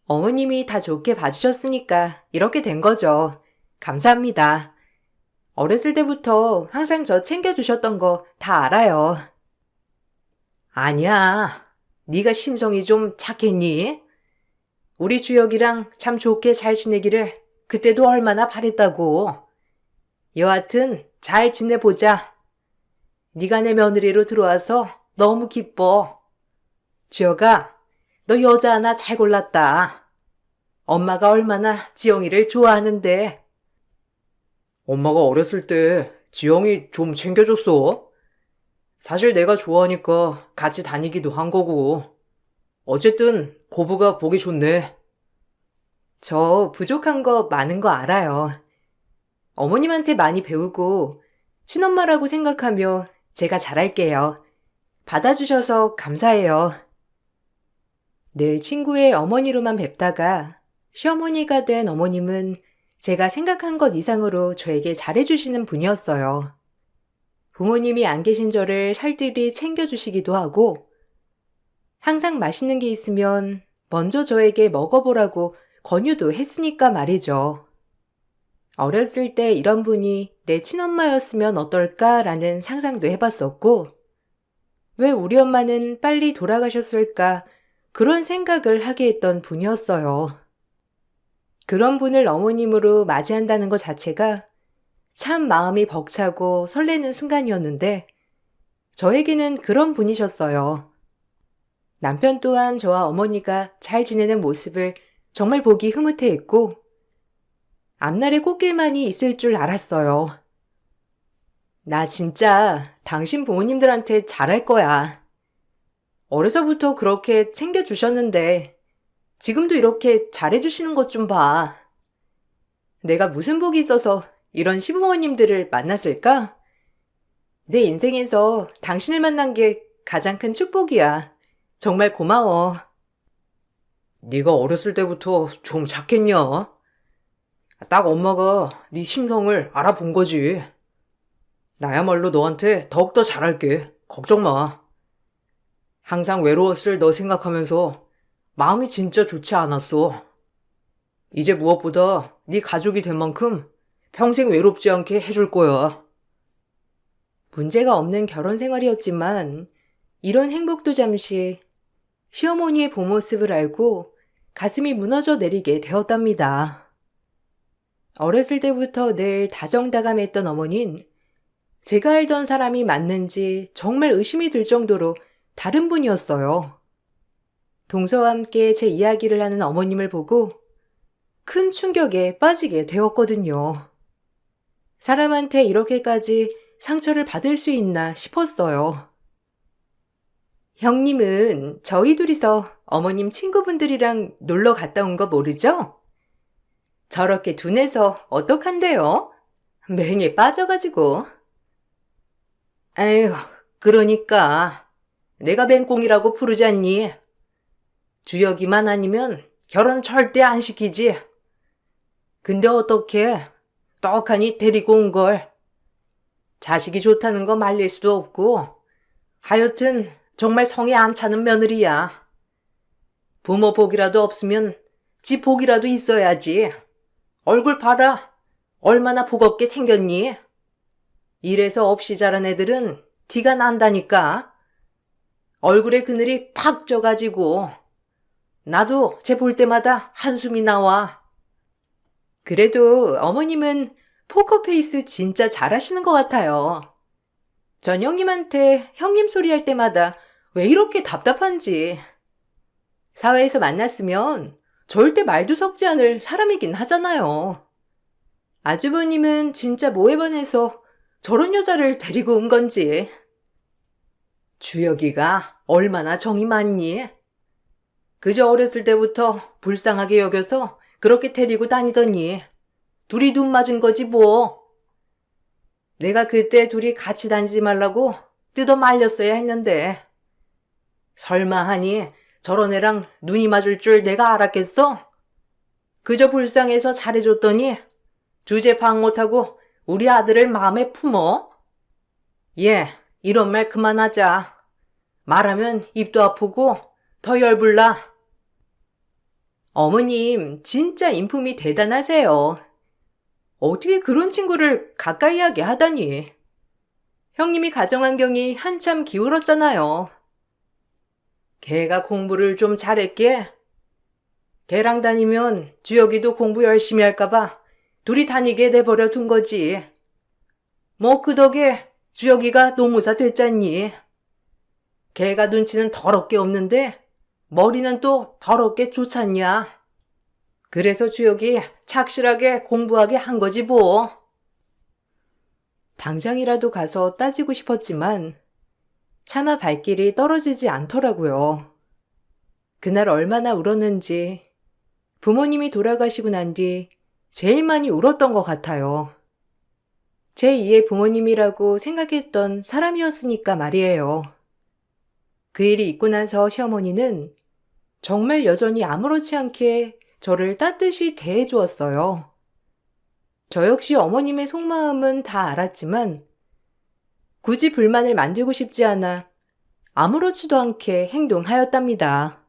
어머님이 다 좋게 봐주셨으니까 이렇게 된 거죠. 감사합니다. 어렸을 때부터 항상 저 챙겨주셨던 거 다 알아요. 아니야. 네가 심성이 좀 착했니? 우리 주혁이랑 참 좋게 잘 지내기를 그때도 얼마나 바랬다고. 여하튼 잘 지내보자. 네가 내 며느리로 들어와서 너무 기뻐. 주혁아, 너 여자 하나 잘 골랐다. 엄마가 얼마나 지영이를 좋아하는데. 엄마가 어렸을 때 지영이 좀 챙겨줬어. 사실 내가 좋아하니까 같이 다니기도 한 거고. 어쨌든 고부가 보기 좋네. 저 부족한 거 많은 거 알아요. 어머님한테 많이 배우고 친엄마라고 생각하며 제가 잘할게요. 받아주셔서 감사해요. 늘 친구의 어머니로만 뵙다가 시어머니가 된 어머님은 제가 생각한 것 이상으로 저에게 잘해주시는 분이었어요. 부모님이 안 계신 저를 살뜰히 챙겨주시기도 하고 항상 맛있는 게 있으면 먼저 저에게 먹어보라고 권유도 했으니까 말이죠. 어렸을 때 이런 분이 내 친엄마였으면 어떨까라는 상상도 해봤었고 왜 우리 엄마는 빨리 돌아가셨을까 그런 생각을 하게 했던 분이었어요. 그런 분을 어머님으로 맞이한다는 것 자체가 참 마음이 벅차고 설레는 순간이었는데 저에게는 그런 분이셨어요. 남편 또한 저와 어머니가 잘 지내는 모습을 정말 보기 흐뭇해했고 앞날에 꽃길만이 있을 줄 알았어요. 나 진짜 당신 부모님들한테 잘할 거야. 어려서부터 그렇게 챙겨주셨는데 지금도 이렇게 잘해주시는 것 좀 봐. 내가 무슨 복이 있어서 이런 시부모님들을 만났을까? 내 인생에서 당신을 만난 게 가장 큰 축복이야. 정말 고마워. 네가 어렸을 때부터 좀 착했냐? 딱 엄마가 네 심성을 알아본 거지. 나야말로 너한테 더욱더 잘할게. 걱정 마. 항상 외로웠을 너 생각하면서 마음이 진짜 좋지 않았어. 이제 무엇보다 네 가족이 된 만큼 평생 외롭지 않게 해줄 거야. 문제가 없는 결혼 생활이었지만 이런 행복도 잠시 시어머니의 본 모습을 알고 가슴이 무너져 내리게 되었답니다. 어렸을 때부터 늘 다정다감했던 어머니는 제가 알던 사람이 맞는지 정말 의심이 들 정도로 다른 분이었어요. 동서와 함께 제 이야기를 하는 어머님을 보고 큰 충격에 빠지게 되었거든요. 사람한테 이렇게까지 상처를 받을 수 있나 싶었어요. 형님은 저희 둘이서 어머님 친구분들이랑 놀러 갔다 온 거 모르죠? 저렇게 둔해서 어떡한데요? 맹에 빠져가지고. 에휴, 그러니까 내가 맹꽁이라고 부르지 않니? 주혁이만 아니면 결혼 절대 안 시키지. 근데 어떻게 떡하니 데리고 온 걸. 자식이 좋다는 거 말릴 수도 없고 하여튼 정말 성에 안 차는 며느리야. 부모 복이라도 없으면 지 복이라도 있어야지. 얼굴 봐라. 얼마나 복없게 생겼니? 이래서 없이 자란 애들은 티가 난다니까. 얼굴에 그늘이 팍 쪄가지고 나도 쟤 볼 때마다 한숨이 나와. 그래도 어머님은 포커페이스 진짜 잘하시는 것 같아요. 전 형님한테 형님 소리 할 때마다 왜 이렇게 답답한지. 사회에서 만났으면 절대 말도 섞지 않을 사람이긴 하잖아요. 아주버님은 진짜 뭐에 반해서 저런 여자를 데리고 온 건지. 주혁이가 얼마나 정이 많니? 그저 어렸을 때부터 불쌍하게 여겨서 그렇게 데리고 다니더니 둘이 눈 맞은 거지 뭐. 내가 그때 둘이 같이 다니지 말라고 뜯어 말렸어야 했는데 설마 하니 저런 애랑 눈이 맞을 줄 내가 알았겠어? 그저 불쌍해서 잘해줬더니 주제 파악 못하고 우리 아들을 마음에 품어? 예, 이런 말 그만하자. 말하면 입도 아프고 더 열불나. 어머님, 진짜 인품이 대단하세요. 어떻게 그런 친구를 가까이 하게 하다니. 형님이 가정환경이 한참 기울었잖아요. 걔가 공부를 좀 잘했게. 걔랑 다니면 주혁이도 공부 열심히 할까봐 둘이 다니게 내버려 둔 거지. 뭐 그 덕에 주혁이가 노무사 됐잖니. 걔가 눈치는 더럽게 없는데 머리는 또 더럽게 좋잖냐. 그래서 주혁이 착실하게 공부하게 한 거지 뭐. 당장이라도 가서 따지고 싶었지만 차마 발길이 떨어지지 않더라고요. 그날 얼마나 울었는지 부모님이 돌아가시고 난 뒤 제일 많이 울었던 것 같아요. 제2의 부모님이라고 생각했던 사람이었으니까 말이에요. 그 일이 있고 나서 시어머니는 정말 여전히 아무렇지 않게 저를 따뜻이 대해주었어요. 저 역시 어머님의 속마음은 다 알았지만 굳이 불만을 만들고 싶지 않아 아무렇지도 않게 행동하였답니다.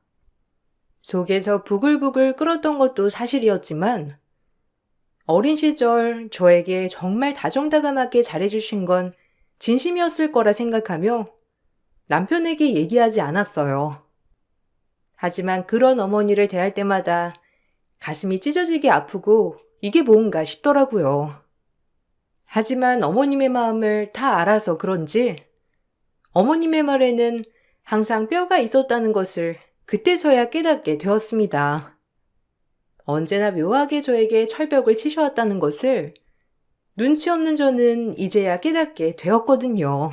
속에서 부글부글 끓었던 것도 사실이었지만 어린 시절 저에게 정말 다정다감하게 잘해주신 건 진심이었을 거라 생각하며 남편에게 얘기하지 않았어요. 하지만 그런 어머니를 대할 때마다 가슴이 찢어지게 아프고 이게 뭔가 싶더라고요. 하지만 어머님의 마음을 다 알아서 그런지 어머님의 말에는 항상 뼈가 있었다는 것을 그때서야 깨닫게 되었습니다. 언제나 묘하게 저에게 철벽을 치셔왔다는 것을 눈치 없는 저는 이제야 깨닫게 되었거든요.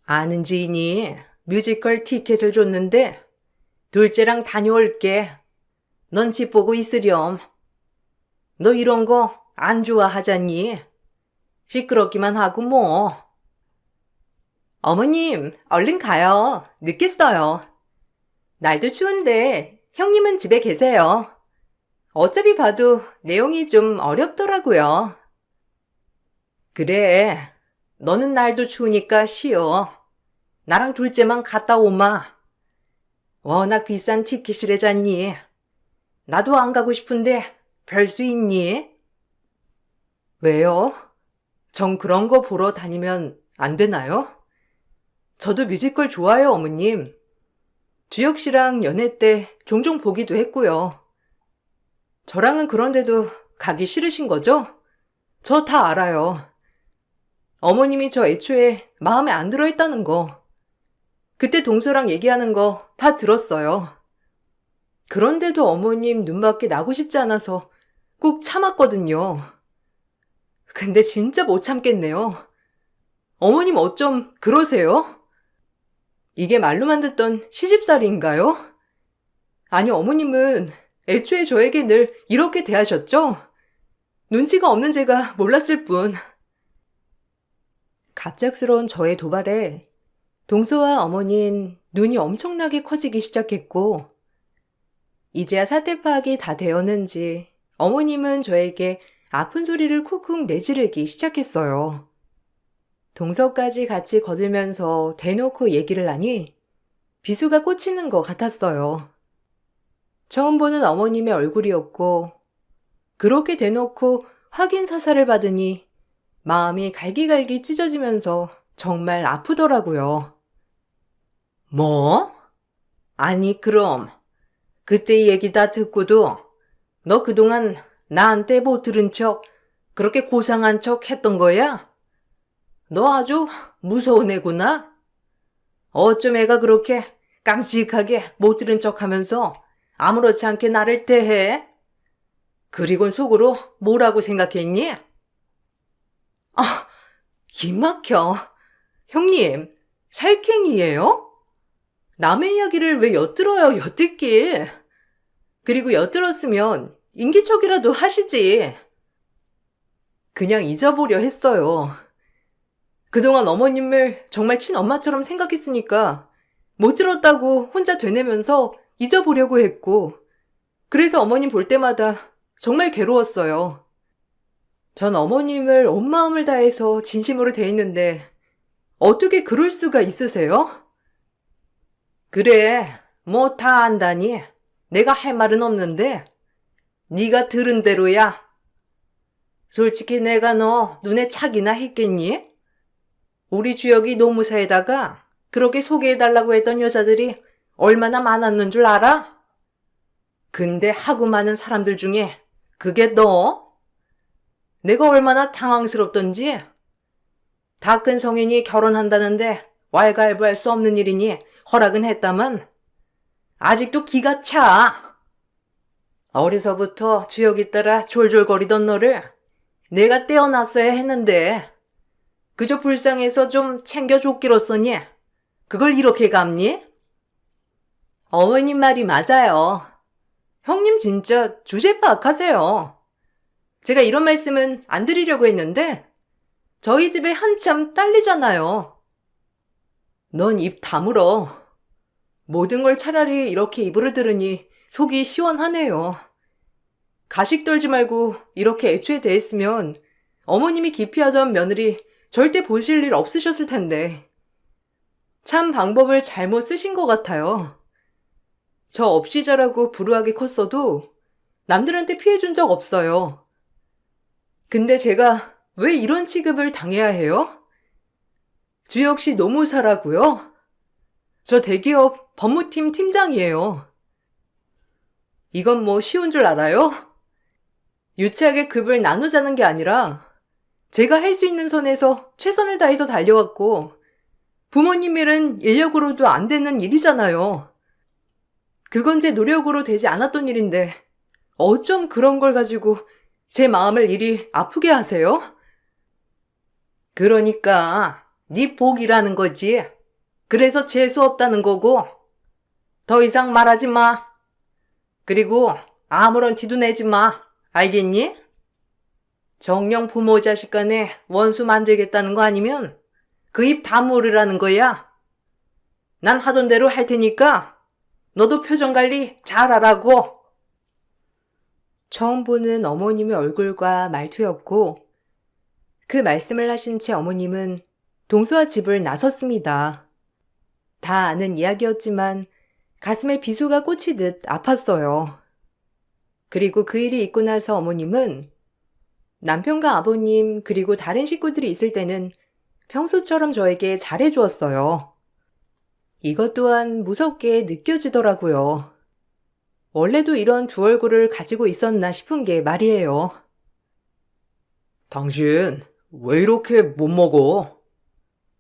아는 지인이 뮤지컬 티켓을 줬는데 둘째랑 다녀올게. 넌 집 보고 있으렴. 너 이런 거 안 좋아하잖니? 시끄럽기만 하고 뭐. 어머님, 얼른 가요. 늦겠어요. 날도 추운데 형님은 집에 계세요. 어차피 봐도 내용이 좀 어렵더라고요. 그래. 너는 날도 추우니까 쉬어. 나랑 둘째만 갔다 오마. 워낙 비싼 티켓이래잖니. 나도 안 가고 싶은데 별 수 있니? 왜요? 전 그런 거 보러 다니면 안 되나요? 저도 뮤지컬 좋아해요, 어머님. 주혁 씨랑 연애 때 종종 보기도 했고요. 저랑은 그런데도 가기 싫으신 거죠? 저 다 알아요. 어머님이 저 애초에 마음에 안 들어 했다는 거. 그때 동서랑 얘기하는 거 다 들었어요. 그런데도 어머님 눈밖에 나고 싶지 않아서 꾹 참았거든요. 근데 진짜 못 참겠네요. 어머님 어쩜 그러세요? 이게 말로만 듣던 시집살이인가요? 아니, 어머님은 애초에 저에게 늘 이렇게 대하셨죠? 눈치가 없는 제가 몰랐을 뿐. 갑작스러운 저의 도발에 동서와 어머니는 눈이 엄청나게 커지기 시작했고, 이제야 사태 파악이 다 되었는지 어머님은 저에게 아픈 소리를 쿡쿡 내지르기 시작했어요. 동서까지 같이 거들면서 대놓고 얘기를 하니 비수가 꽂히는 것 같았어요. 처음 보는 어머님의 얼굴이었고 그렇게 대놓고 확인 사살을 받으니 마음이 갈기갈기 찢어지면서 정말 아프더라고요. 뭐? 아니, 그럼 그때 얘기 다 듣고도 너 그동안 나한테 못 들은 척 그렇게 고상한 척 했던 거야? 너 아주 무서운 애구나? 어쩜 애가 그렇게 깜찍하게 못 들은 척 하면서 아무렇지 않게 나를 대해? 그리곤 속으로 뭐라고 생각했니? 아, 기막혀. 형님, 살쾡이에요? 남의 이야기를 왜 엿들어요, 엿듣기? 그리고 엿들었으면 인기척이라도 하시지. 그냥 잊어보려 했어요. 그동안 어머님을 정말 친엄마처럼 생각했으니까 못 들었다고 혼자 되뇌면서 잊어보려고 했고, 그래서 어머님 볼 때마다 정말 괴로웠어요. 전 어머님을 온 마음을 다해서 진심으로 대했는데 어떻게 그럴 수가 있으세요? 그래, 뭐 다 안다니. 내가 할 말은 없는데 네가 들은 대로야. 솔직히 내가 너 눈에 착이나 했겠니? 우리 주혁이 노무사에다가 그렇게 소개해달라고 했던 여자들이 얼마나 많았는 줄 알아? 근데 하고 많은 사람들 중에 그게 너? 내가 얼마나 당황스럽던지. 다 큰 성인이 결혼한다는데 왈가왈부할 수 없는 일이니 허락은 했다만 아직도 기가 차. 어려서부터 주혁이 따라 졸졸거리던 너를 내가 떼어놨어야 했는데 그저 불쌍해서 좀 챙겨줬기로써니 그걸 이렇게 갚니? 어머님 말이 맞아요. 형님 진짜 주제 파악하세요. 제가 이런 말씀은 안 드리려고 했는데 저희 집에 한참 딸리잖아요. 넌 입 다물어. 모든 걸 차라리 이렇게 입으로 들으니 속이 시원하네요. 가식 떨지 말고 이렇게 애초에 대했으면 어머님이 기피하던 며느리 절대 보실 일 없으셨을 텐데. 참 방법을 잘못 쓰신 것 같아요. 저 없이 자라고 불우하게 컸어도 남들한테 피해준 적 없어요. 근데 제가 왜 이런 취급을 당해야 해요? 주혁 씨 노무사라고요? 저 대기업 법무팀 팀장이에요. 이건 뭐 쉬운 줄 알아요? 유치하게 급을 나누자는 게 아니라 제가 할 수 있는 선에서 최선을 다해서 달려왔고 부모님 일은 인력으로도 안 되는 일이잖아요. 그건 제 노력으로 되지 않았던 일인데 어쩜 그런 걸 가지고 제 마음을 이리 아프게 하세요? 그러니까 네 복이라는 거지. 그래서 재수 없다는 거고 더 이상 말하지 마. 그리고 아무런 티도 내지 마. 알겠니? 정녕 부모 자식 간에 원수 만들겠다는 거 아니면 그 입 다물으라는 거야. 난 하던 대로 할 테니까 너도 표정 관리 잘하라고. 처음 보는 어머님의 얼굴과 말투였고 그 말씀을 하신 채 어머님은 동서와 집을 나섰습니다. 다 아는 이야기였지만 가슴에 비수가 꽂히듯 아팠어요. 그리고 그 일이 있고 나서 어머님은 남편과 아버님 그리고 다른 식구들이 있을 때는 평소처럼 저에게 잘해주었어요. 이것 또한 무섭게 느껴지더라고요. 원래도 이런 두 얼굴을 가지고 있었나 싶은 게 말이에요. 당신 왜 이렇게 못 먹어?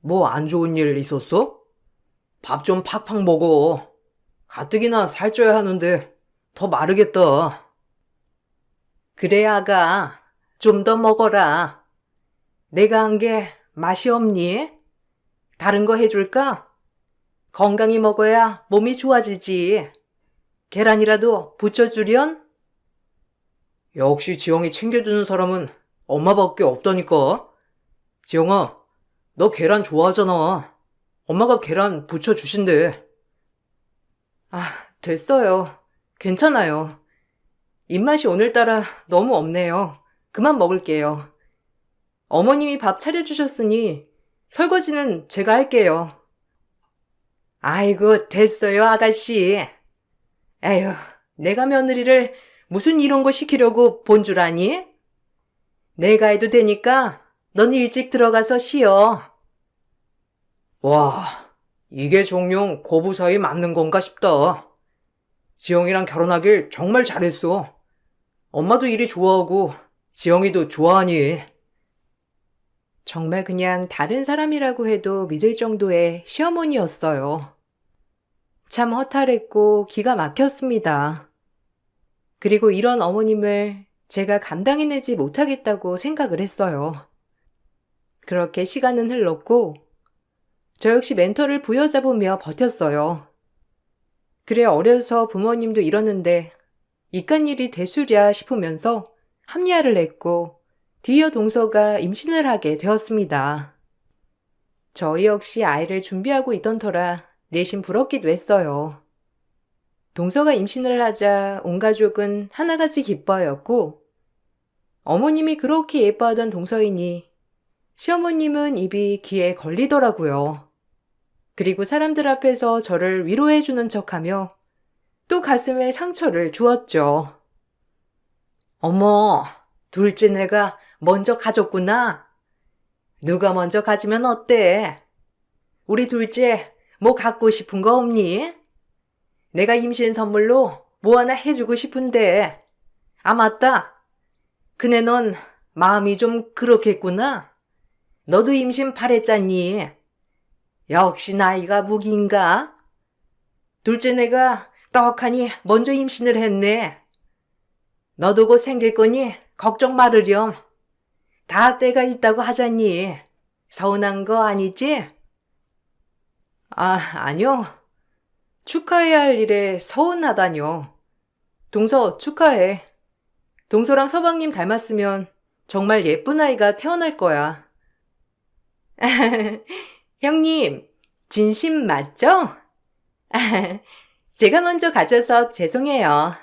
뭐 안 좋은 일 있었어? 밥 좀 팍팍 먹어. 가뜩이나 살쪄야 하는데 더 마르겠다. 그래 아가, 좀 더 먹어라. 내가 한 게 맛이 없니? 다른 거 해줄까? 건강히 먹어야 몸이 좋아지지. 계란이라도 부쳐주련? 역시 지영이 챙겨주는 사람은 엄마밖에 없다니까. 지영아, 너 계란 좋아하잖아. 엄마가 계란 부쳐주신대. 아, 됐어요. 괜찮아요. 입맛이 오늘따라 너무 없네요. 그만 먹을게요. 어머님이 밥 차려주셨으니 설거지는 제가 할게요. 아이고, 됐어요, 아가씨. 에휴, 내가 며느리를 무슨 이런 거 시키려고 본 줄 아니? 내가 해도 되니까 넌 일찍 들어가서 쉬어. 와, 이게 종용 고부 사이 맞는 건가 싶다. 지영이랑 결혼하길 정말 잘했어. 엄마도 일이 좋아하고 지영이도 좋아하니. 정말 그냥 다른 사람이라고 해도 믿을 정도의 시어머니였어요. 참 허탈했고 기가 막혔습니다. 그리고 이런 어머님을 제가 감당해내지 못하겠다고 생각을 했어요. 그렇게 시간은 흘렀고 저 역시 멘토를 부여잡으며 버텼어요. 그래 어려서 부모님도 이러는데 이깟 일이 대수랴 싶으면서 합리화를 했고 뒤이어 동서가 임신을 하게 되었습니다. 저희 역시 아이를 준비하고 있던 터라 내심 부럽기도 했어요. 동서가 임신을 하자 온 가족은 하나같이 기뻐하였고 어머님이 그렇게 예뻐하던 동서이니 시어머님은 입이 귀에 걸리더라고요. 그리고 사람들 앞에서 저를 위로해주는 척하며 또 가슴에 상처를 주었죠. 어머, 둘째 내가 먼저 가졌구나. 누가 먼저 가지면 어때? 우리 둘째 뭐 갖고 싶은 거 없니? 내가 임신 선물로 뭐 하나 해주고 싶은데. 아, 맞다. 그네 넌 마음이 좀 그렇겠구나. 너도 임신 바랬잖니. 역시 나이가 무기인가? 둘째 내가 떡하니 먼저 임신을 했네. 너도 곧 생길 거니 걱정 말으렴. 다 때가 있다고 하잖니. 서운한 거 아니지? 아, 아니요. 축하해야 할 일에 서운하다뇨. 동서 축하해. 동서랑 서방님 닮았으면 정말 예쁜 아이가 태어날 거야. 형님, 진심 맞죠? 제가 먼저 가져서 죄송해요.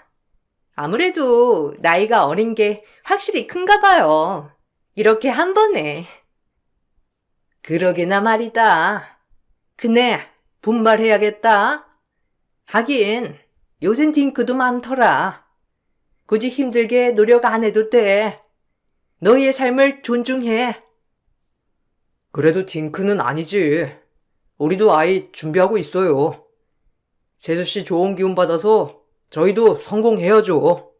아무래도 나이가 어린 게 확실히 큰가 봐요. 이렇게 한 번에. 그러게나 말이다. 그네 분발해야겠다. 하긴 요샌 딩크도 많더라. 굳이 힘들게 노력 안 해도 돼. 너희의 삶을 존중해. 그래도 딩크는 아니지. 우리도 아이 준비하고 있어요. 재수씨 좋은 기운 받아서 저희도 성공해야죠.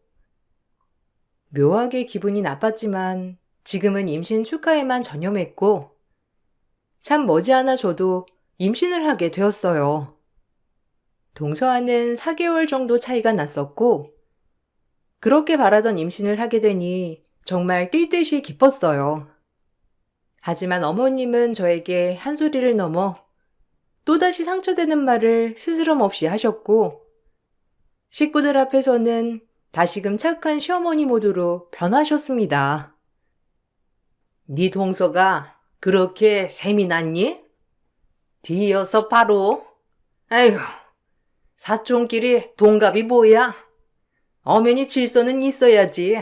묘하게 기분이 나빴지만 지금은 임신 축하에만 전념했고 참 머지않아 저도 임신을 하게 되었어요. 동서와는 4개월 정도 차이가 났었고 그렇게 바라던 임신을 하게 되니 정말 뛸 듯이 기뻤어요. 하지만 어머님은 저에게 한 소리를 넘어 또다시 상처되는 말을 스스럼 없이 하셨고 식구들 앞에서는 다시금 착한 시어머니 모드로 변하셨습니다. 네 동서가 그렇게 셈이 났니? 뒤이어서 바로. 아휴, 사촌끼리 동갑이 뭐야? 엄연히 질서는 있어야지.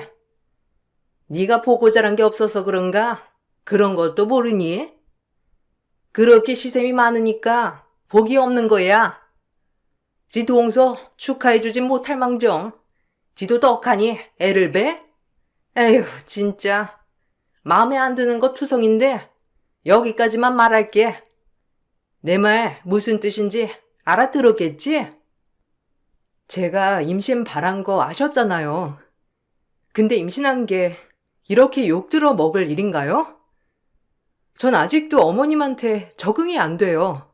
네가 보고 자란 게 없어서 그런가? 그런 것도 모르니? 그렇게 시샘이 많으니까 복이 없는 거야. 지 동서 축하해주진 못할 망정. 지도 떡하니 애를 배? 에휴, 진짜. 마음에 안 드는 거 투성인데 여기까지만 말할게. 내 말 무슨 뜻인지 알아들었겠지? 제가 임신 바란 거 아셨잖아요. 근데 임신한 게 이렇게 욕 들어 먹을 일인가요? 전 아직도 어머님한테 적응이 안 돼요.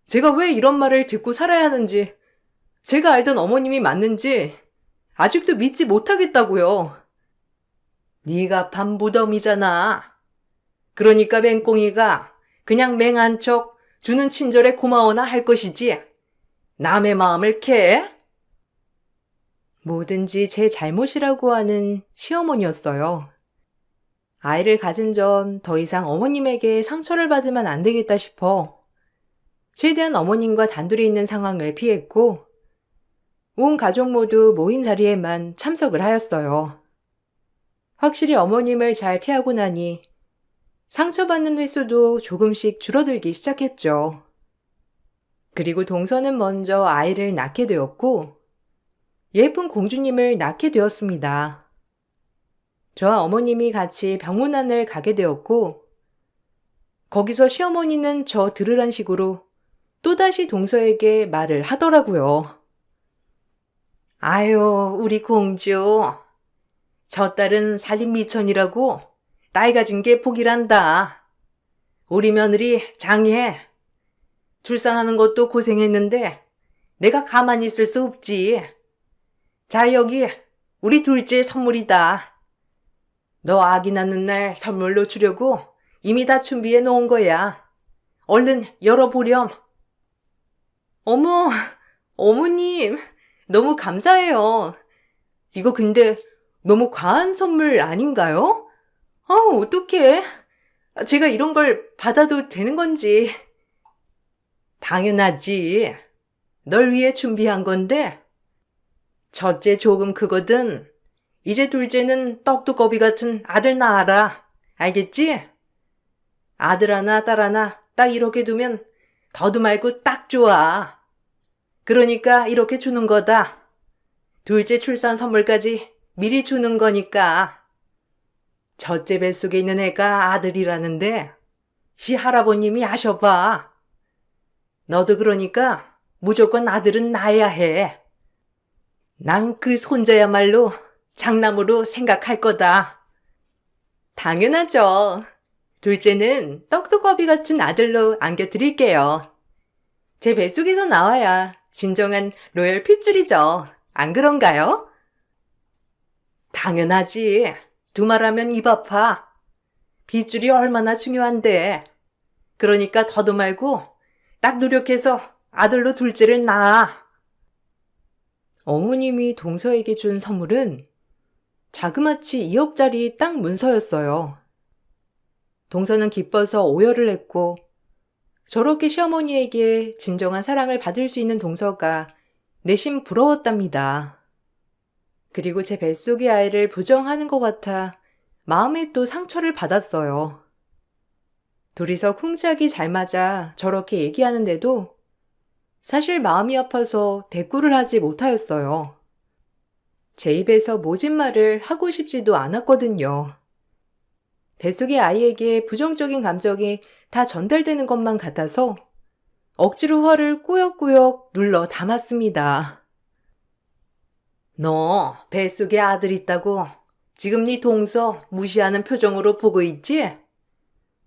제가 왜 이런 말을 듣고 살아야 하는지, 제가 알던 어머님이 맞는지 아직도 믿지 못하겠다고요. 네가 반 무덤이잖아. 그러니까 맹꽁이가 그냥 맹한 척 주는 친절에 고마워나 할 것이지. 남의 마음을 캐? 뭐든지 제 잘못이라고 하는 시어머니였어요. 아이를 가진 전 더 이상 어머님에게 상처를 받으면 안 되겠다 싶어 최대한 어머님과 단둘이 있는 상황을 피했고 온 가족 모두 모인 자리에만 참석을 하였어요. 확실히 어머님을 잘 피하고 나니 상처받는 횟수도 조금씩 줄어들기 시작했죠. 그리고 동서는 먼저 아이를 낳게 되었고 예쁜 공주님을 낳게 되었습니다. 저와 어머님이 같이 병문안을 가게 되었고 거기서 시어머니는 저 들으란 식으로 또다시 동서에게 말을 하더라고요. 아유, 우리 공주. 저 딸은 살림 미천이라고 나이 가진 게 복이란다. 우리 며느리 장해. 출산하는 것도 고생했는데 내가 가만히 있을 수 없지. 자, 여기 우리 둘째 선물이다. 너 아기 낳는 날 선물로 주려고 이미 다 준비해 놓은 거야. 얼른 열어보렴. 어머, 어머님, 너무 감사해요. 이거 근데 너무 과한 선물 아닌가요? 어떡해. 제가 이런 걸 받아도 되는 건지. 당연하지. 널 위해 준비한 건데 첫째 조금 크거든. 이제 둘째는 떡두꺼비 같은 아들 낳아라. 알겠지? 아들 하나 딸 하나 딱 이렇게 두면 더도 말고 딱 좋아. 그러니까 이렇게 주는 거다. 둘째 출산 선물까지 미리 주는 거니까. 첫째 뱃속에 있는 애가 아들이라는데 시할아버님이 아셔봐. 너도 그러니까 무조건 아들은 낳아야 해. 난 그 손자야말로 장남으로 생각할 거다. 당연하죠. 둘째는 떡두꺼비 같은 아들로 안겨드릴게요. 제 뱃속에서 나와야 진정한 로열 핏줄이죠. 안 그런가요? 당연하지. 두말하면 입 아파. 빗줄이 얼마나 중요한데. 그러니까 더도 말고 딱 노력해서 아들로 둘째를 낳아. 어머님이 동서에게 준 선물은 자그마치 2억짜리 땅 문서였어요. 동서는 기뻐서 오열을 했고, 저렇게 시어머니에게 진정한 사랑을 받을 수 있는 동서가 내심 부러웠답니다. 그리고 제 뱃속의 아이를 부정하는 것 같아 마음에 또 상처를 받았어요. 둘이서 쿵짝이 잘 맞아 저렇게 얘기하는데도 사실 마음이 아파서 대꾸를 하지 못하였어요. 제 입에서 모진 말을 하고 싶지도 않았거든요. 뱃속의 아이에게 부정적인 감정이 다 전달되는 것만 같아서 억지로 화를 꾸역꾸역 눌러 담았습니다. 너 뱃속에 아들 있다고 지금 네 동서 무시하는 표정으로 보고 있지?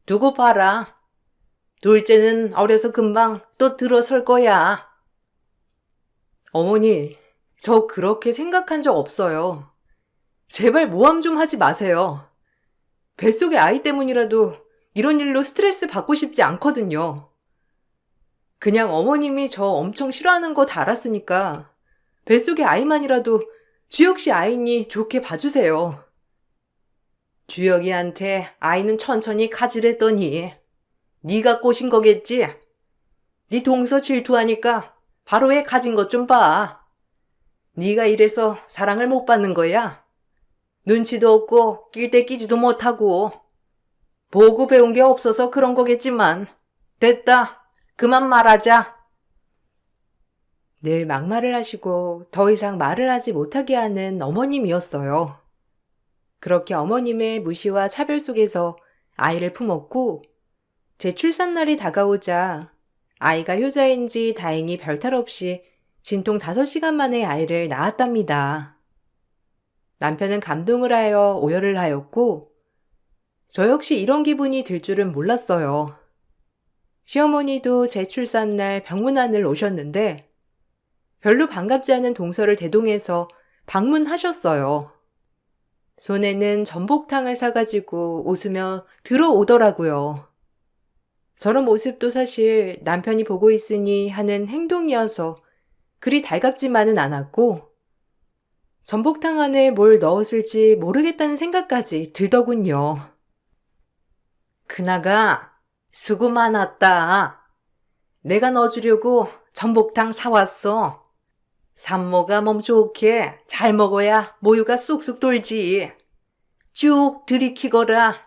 두고 봐라. 둘째는 어려서 금방 또 들어설 거야. 어머니, 저 그렇게 생각한 적 없어요. 제발 모함 좀 하지 마세요. 뱃속의 아이 때문이라도 이런 일로 스트레스 받고 싶지 않거든요. 그냥 어머님이 저 엄청 싫어하는 거 다 알았으니까 뱃속의 아이만이라도 주혁 씨 아이니 좋게 봐주세요. 주혁이한테 아이는 천천히 가지랬더니 네가 꼬신 거겠지? 네 동서 질투하니까 바로 애 가진 것 좀 봐. 네가 이래서 사랑을 못 받는 거야. 눈치도 없고 낄 때 끼지도 못하고 보고 배운 게 없어서 그런 거겠지만 됐다. 그만 말하자. 늘 막말을 하시고 더 이상 말을 하지 못하게 하는 어머님이었어요. 그렇게 어머님의 무시와 차별 속에서 아이를 품었고 제 출산날이 다가오자 아이가 효자인지 다행히 별탈 없이 진통 5시간 만에 아이를 낳았답니다. 남편은 감동을 하여 오열을 하였고 저 역시 이런 기분이 들 줄은 몰랐어요. 시어머니도 제 출산날 병문안을 오셨는데 별로 반갑지 않은 동서를 대동해서 방문하셨어요. 손에는 전복탕을 사가지고 웃으며 들어오더라고요. 저런 모습도 사실 남편이 보고 있으니 하는 행동이어서 그리 달갑지만은 않았고 전복탕 안에 뭘 넣었을지 모르겠다는 생각까지 들더군요. 그나가 수고 많았다. 내가 넣어주려고 전복탕 사왔어. 산모가 몸 좋게 잘 먹어야 모유가 쑥쑥 돌지. 쭉 들이키거라.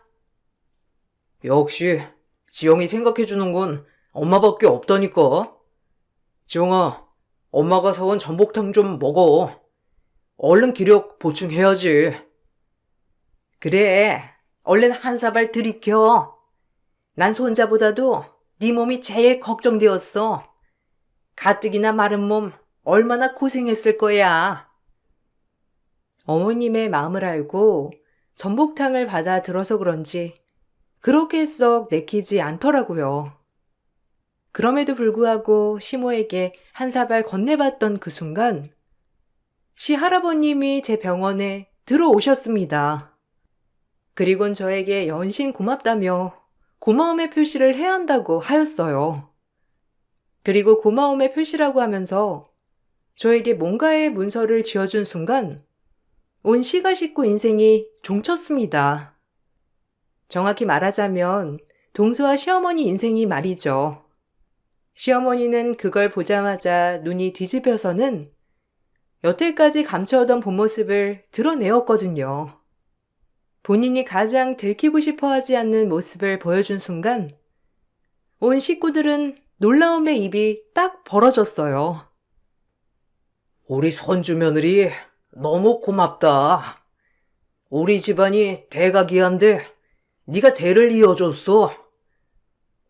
역시 지영이 생각해주는 건 엄마밖에 없다니까. 지영아, 엄마가 사온 전복탕 좀 먹어. 얼른 기력 보충해야지. 그래, 얼른 한 사발 들이켜. 난 손자보다도 네 몸이 제일 걱정되었어. 가뜩이나 마른 몸 얼마나 고생했을 거야. 어머님의 마음을 알고 전복탕을 받아 들어서 그런지 그렇게 썩 내키지 않더라고요. 그럼에도 불구하고 시모에게 한 사발 건네봤던 그 순간 시할아버님이 제 병원에 들어오셨습니다. 그리곤 저에게 연신 고맙다며 고마움의 표시를 해야 한다고 하였어요. 그리고 고마움의 표시라고 하면서 저에게 뭔가의 문서를 쥐어준 순간 온 시가 식구 인생이 종쳤습니다. 정확히 말하자면 동서와 시어머니 인생이 말이죠. 시어머니는 그걸 보자마자 눈이 뒤집혀서는 여태까지 감춰오던 본 모습을 드러내었거든요. 본인이 가장 들키고 싶어 하지 않는 모습을 보여준 순간 온 식구들은 놀라움에 입이 딱 벌어졌어요. 우리 손주 며느리 너무 고맙다. 우리 집안이 대가 귀한데 네가 대를 이어줬어.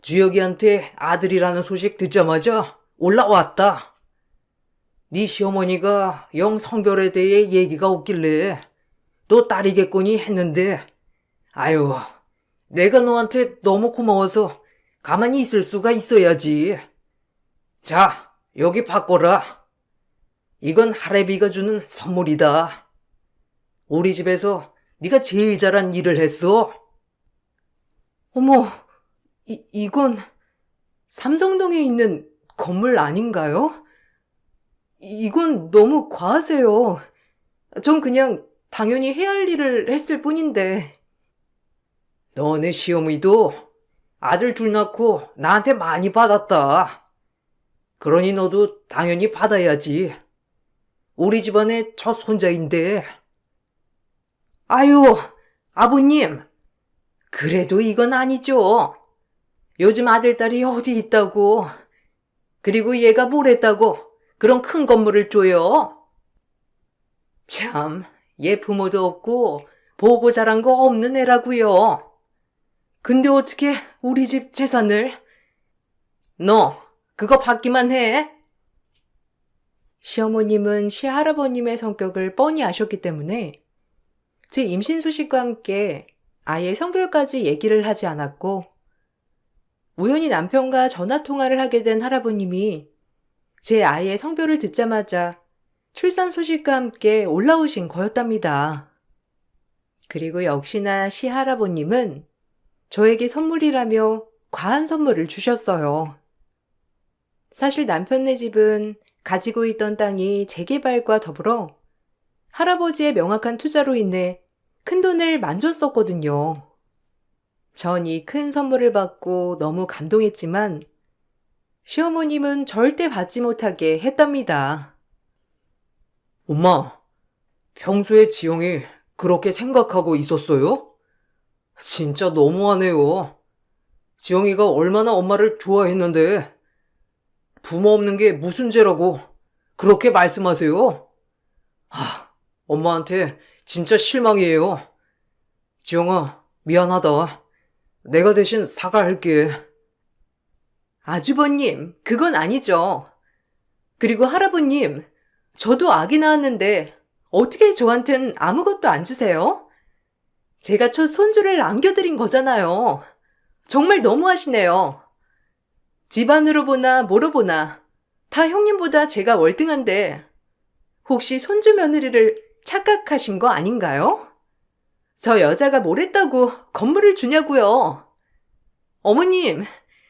주혁이한테 아들이라는 소식 듣자마자 올라왔다. 네 시어머니가 영 성별에 대해 얘기가 없길래 너 딸이겠거니 했는데 아유, 내가 너한테 너무 고마워서 가만히 있을 수가 있어야지. 자, 여기 바꿔라. 이건 할애비가 주는 선물이다. 우리 집에서 네가 제일 잘한 일을 했어. 어머, 이건 삼성동에 있는 건물 아닌가요? 이건 너무 과하세요. 전 그냥 당연히 해야 할 일을 했을 뿐인데. 너네 시어머니도 아들 둘 낳고 나한테 많이 받았다. 그러니 너도 당연히 받아야지. 우리 집안의 첫 손자인데. 아유, 아버님. 그래도 이건 아니죠. 요즘 아들딸이 어디 있다고. 그리고 얘가 뭘 했다고 그런 큰 건물을 줘요. 참, 얘 부모도 없고 보고 자란 거 없는 애라고요. 근데 어떻게 우리 집 재산을? 너 그거 받기만 해? 시어머님은 시할아버님의 성격을 뻔히 아셨기 때문에 제 임신 소식과 함께 아예 성별까지 얘기를 하지 않았고 우연히 남편과 전화 통화를 하게 된 할아버님이 제 아이의 성별을 듣자마자 출산 소식과 함께 올라오신 거였답니다. 그리고 역시나 시할아버님은 저에게 선물이라며 과한 선물을 주셨어요. 사실 남편네 집은 가지고 있던 땅이 재개발과 더불어 할아버지의 명확한 투자로 인해 큰돈을 만졌었거든요. 전 이 큰 선물을 받고 너무 감동했지만 시어머님은 절대 받지 못하게 했답니다. 엄마, 평소에 지영이 그렇게 생각하고 있었어요? 진짜 너무하네요. 지영이가 얼마나 엄마를 좋아했는데 부모 없는 게 무슨 죄라고 그렇게 말씀하세요? 엄마한테 진짜 실망이에요. 지영아, 미안하다. 내가 대신 사과할게. 아주버님, 그건 아니죠. 그리고 할아버님, 저도 아기 낳았는데 어떻게 저한텐 아무것도 안 주세요? 제가 첫 손주를 안겨드린 거잖아요. 정말 너무하시네요. 집안으로 보나 뭐로 보나 다 형님보다 제가 월등한데 혹시 손주 며느리를 착각하신 거 아닌가요? 저 여자가 뭘 했다고 건물을 주냐고요. 어머님,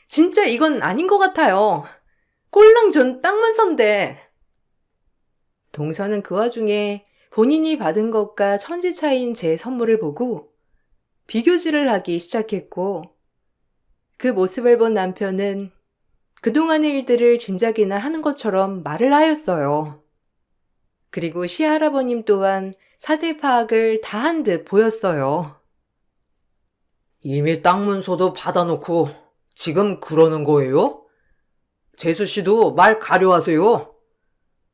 진짜 이건 아닌 것 같아요. 꼴랑 전 땅문서인데. 동서는 그 와중에 본인이 받은 것과 천지 차이인 제 선물을 보고 비교질을 하기 시작했고 그 모습을 본 남편은 그동안의 일들을 짐작이나 하는 것처럼 말을 하였어요. 그리고 시할아버님 또한 사대 파악을 다 한 듯 보였어요. 이미 땅 문서도 받아놓고 지금 그러는 거예요? 재수 씨도 말 가려하세요.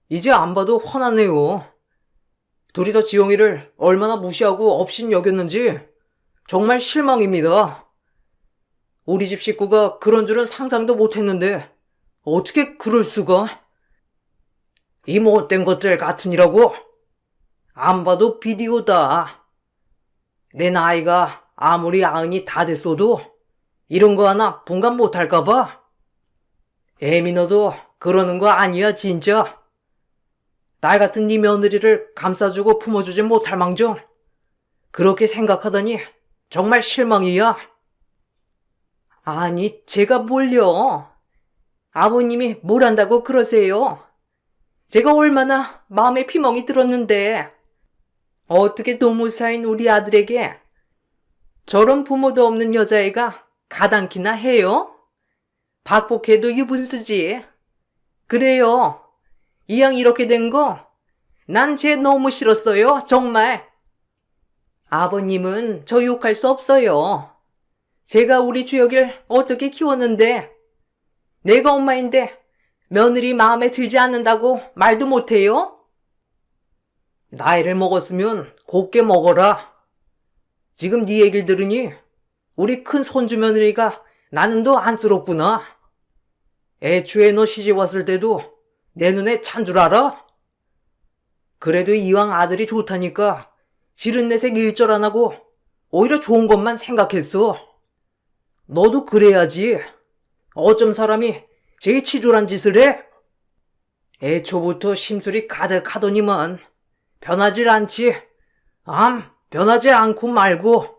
이제 안 봐도 화나네요. 둘이서 지영이를 얼마나 무시하고 업신 여겼는지 정말 실망입니다. 우리 집 식구가 그런 줄은 상상도 못했는데 어떻게 그럴 수가? 이 못된 것들 같으니라고? 안 봐도 비디오다. 내 나이가 아무리 90이 다 됐어도 이런 거 하나 분간 못할까봐. 애미 너도 그러는 거 아니야 진짜. 날 같은 네 며느리를 감싸주고 품어주지 못할 망정 그렇게 생각하더니 정말 실망이야. 아니 제가 뭘요. 아버님이 뭘 한다고 그러세요. 제가 얼마나 마음에 피멍이 들었는데 어떻게 노무사인 우리 아들에게 저런 부모도 없는 여자애가 가당키나 해요? 박복해도 유분수지. 그래요. 이왕 이렇게 된 거 난 쟤 너무 싫었어요. 정말. 아버님은 저 욕할 수 없어요. 제가 우리 주혁이를 어떻게 키웠는데 내가 엄마인데 며느리 마음에 들지 않는다고 말도 못해요? 나이를 먹었으면 곱게 먹어라. 지금 네 얘기를 들으니 우리 큰 손주 며느리가 나는 더 안쓰럽구나. 애초에 너 시집 왔을 때도 내 눈에 찬 줄 알아? 그래도 이왕 아들이 좋다니까 싫은 내색 일절 안 하고 오히려 좋은 것만 생각했어. 너도 그래야지. 어쩜 사람이 제일 치졸한 짓을 해? 애초부터 심술이 가득하더니만 변하질 않지. 변하지 않고 말고.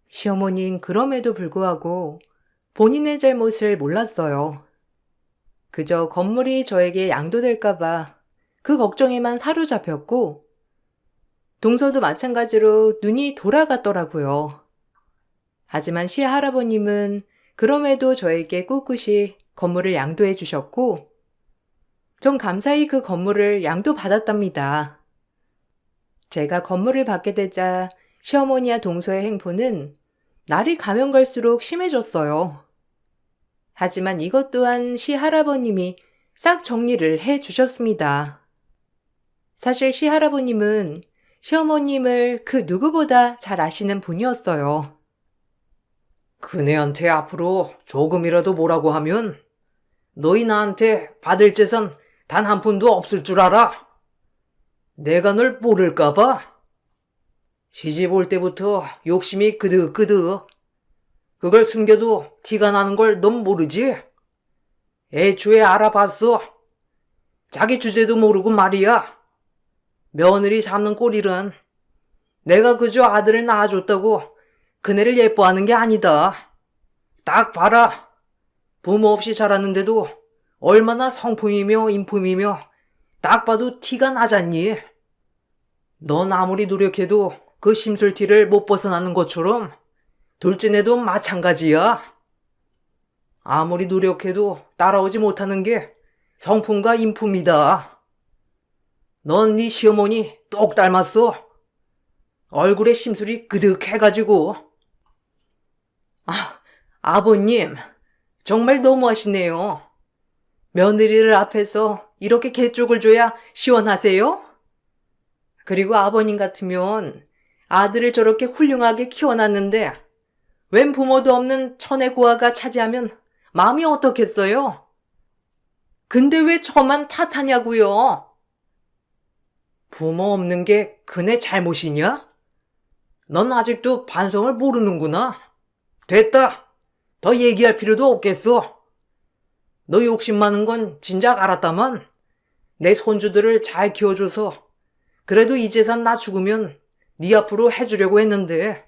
시어머니는 그럼에도 불구하고 본인의 잘못을 몰랐어요. 그저 건물이 저에게 양도될까봐 그 걱정에만 사로잡혔고, 동서도 마찬가지로 눈이 돌아갔더라고요. 하지만 시할아버님은 그럼에도 저에게 꿋꿋이 건물을 양도해 주셨고, 전 감사히 그 건물을 양도받았답니다. 제가 건물을 받게 되자 시어머니와 동서의 행포는 날이 가면 갈수록 심해졌어요. 하지만 이것 또한 시할아버님이 싹 정리를 해 주셨습니다. 사실 시할아버님은 시어머님을 그 누구보다 잘 아시는 분이었어요. 그네한테 앞으로 조금이라도 뭐라고 하면 너희 나한테 받을 재산 단 한 푼도 없을 줄 알아. 내가 널 모를까봐. 시집 올 때부터 욕심이 그득그득. 그걸 숨겨도 티가 나는 걸 넌 모르지? 애초에 알아봤어. 자기 주제도 모르고 말이야. 며느리 잡는 꼴일은 내가 그저 아들을 낳아줬다고 그네를 예뻐하는 게 아니다. 딱 봐라. 부모 없이 자랐는데도 얼마나 성품이며 인품이며 딱 봐도 티가 나잖니. 넌 아무리 노력해도 그 심술티를 못 벗어나는 것처럼 둘째네도 마찬가지야. 아무리 노력해도 따라오지 못하는 게 성품과 인품이다. 넌 네 시어머니 똑 닮았어. 얼굴에 심술이 그득해가지고. 아버님, 정말 너무하시네요. 며느리를 앞에서 이렇게 개쪽을 줘야 시원하세요? 그리고 아버님 같으면 아들을 저렇게 훌륭하게 키워놨는데 웬 부모도 없는 천의 고아가 차지하면 마음이 어떻겠어요? 근데 왜 저만 탓하냐고요? 부모 없는 게 그네 잘못이냐? 넌 아직도 반성을 모르는구나. 됐다. 더 얘기할 필요도 없겠어. 너 욕심 많은 건 진작 알았다만 내 손주들을 잘 키워줘서 그래도 이 재산 나 죽으면 네 앞으로 해주려고 했는데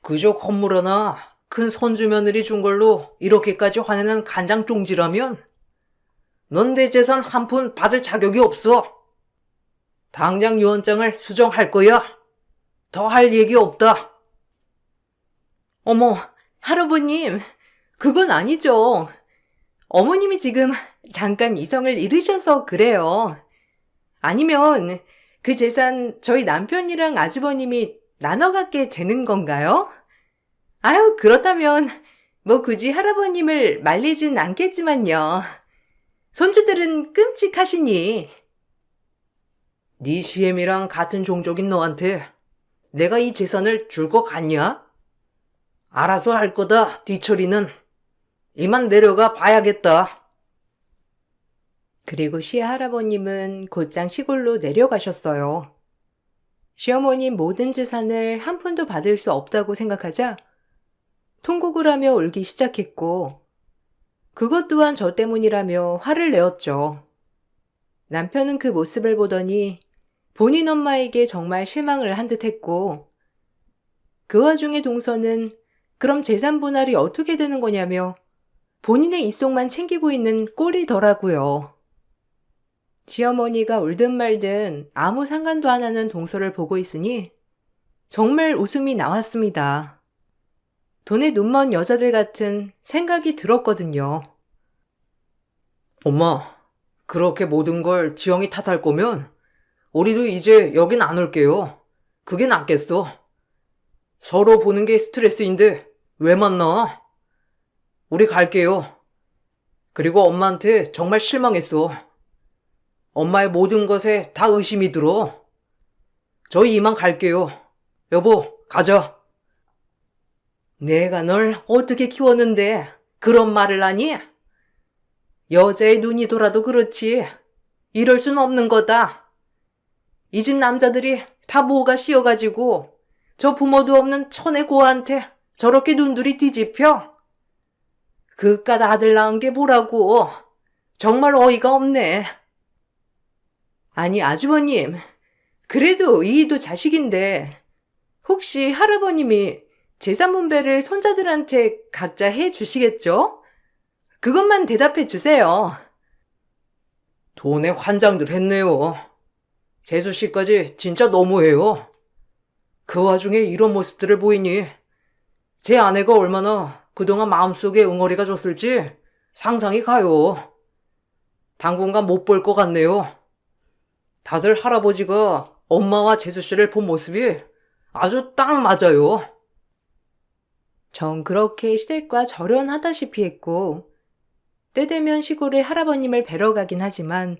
그저 건물 하나 큰 손주 며느리 준 걸로 이렇게까지 화내는 간장 쫑지라면 넌 내 재산 한 푼 받을 자격이 없어. 당장 유언장을 수정할 거야. 더 할 얘기 없다. 어머, 할아버님, 그건 아니죠. 어머님이 지금 잠깐 이성을 잃으셔서 그래요. 아니면 그 재산 저희 남편이랑 아주버님이 나눠 갖게 되는 건가요? 아유, 그렇다면 뭐 굳이 할아버님을 말리진 않겠지만요. 손주들은 끔찍하시니. 네 시엠이랑 같은 종족인 너한테 내가 이 재산을 줄 것 같냐? 알아서 할 거다, 뒤처리는. 이만 내려가 봐야겠다. 그리고 시할아버님은 곧장 시골로 내려가셨어요. 시어머님 모든 재산을 한 푼도 받을 수 없다고 생각하자 통곡을 하며 울기 시작했고, 그것 또한 저 때문이라며 화를 내었죠. 남편은 그 모습을 보더니 본인 엄마에게 정말 실망을 한 듯 했고, 그 와중에 동서는 그럼 재산 분할이 어떻게 되는 거냐며 본인의 입속만 챙기고 있는 꼴이더라고요. 시어머니가 울든 말든 아무 상관도 안 하는 동서를 보고 있으니 정말 웃음이 나왔습니다. 돈에 눈먼 여자들 같은 생각이 들었거든요. 엄마, 그렇게 모든 걸 지영이 탓할 거면 우리도 이제 여긴 안 올게요. 그게 낫겠어. 서로 보는 게 스트레스인데 왜 만나? 우리 갈게요. 그리고 엄마한테 정말 실망했어. 엄마의 모든 것에 다 의심이 들어. 저희 이만 갈게요. 여보, 가자. 내가 널 어떻게 키웠는데 그런 말을 하니? 여자의 눈이 돌아도 그렇지. 이럴 순 없는 거다. 이 집 남자들이 다 뭐가 씌어가지고 저 부모도 없는 천의 고아한테 저렇게 눈들이 뒤집혀? 그깟 아들 낳은 게 뭐라고. 정말 어이가 없네. 아니, 아주버님, 그래도 이도 자식인데 혹시 할아버님이 재산 분배를 손자들한테 각자 해 주시겠죠? 그것만 대답해 주세요. 돈에 환장들 했네요. 재수 씨까지 진짜 너무해요. 그 와중에 이런 모습들을 보이니 제 아내가 얼마나 그동안 마음속에 응어리가 줬을지 상상이 가요. 당분간 못 볼 것 같네요. 다들 할아버지가 엄마와 재수 씨를 본 모습이 아주 딱 맞아요. 전 그렇게 시댁과 절연하다시피 했고, 때 되면 시골에 할아버님을 뵈러 가긴 하지만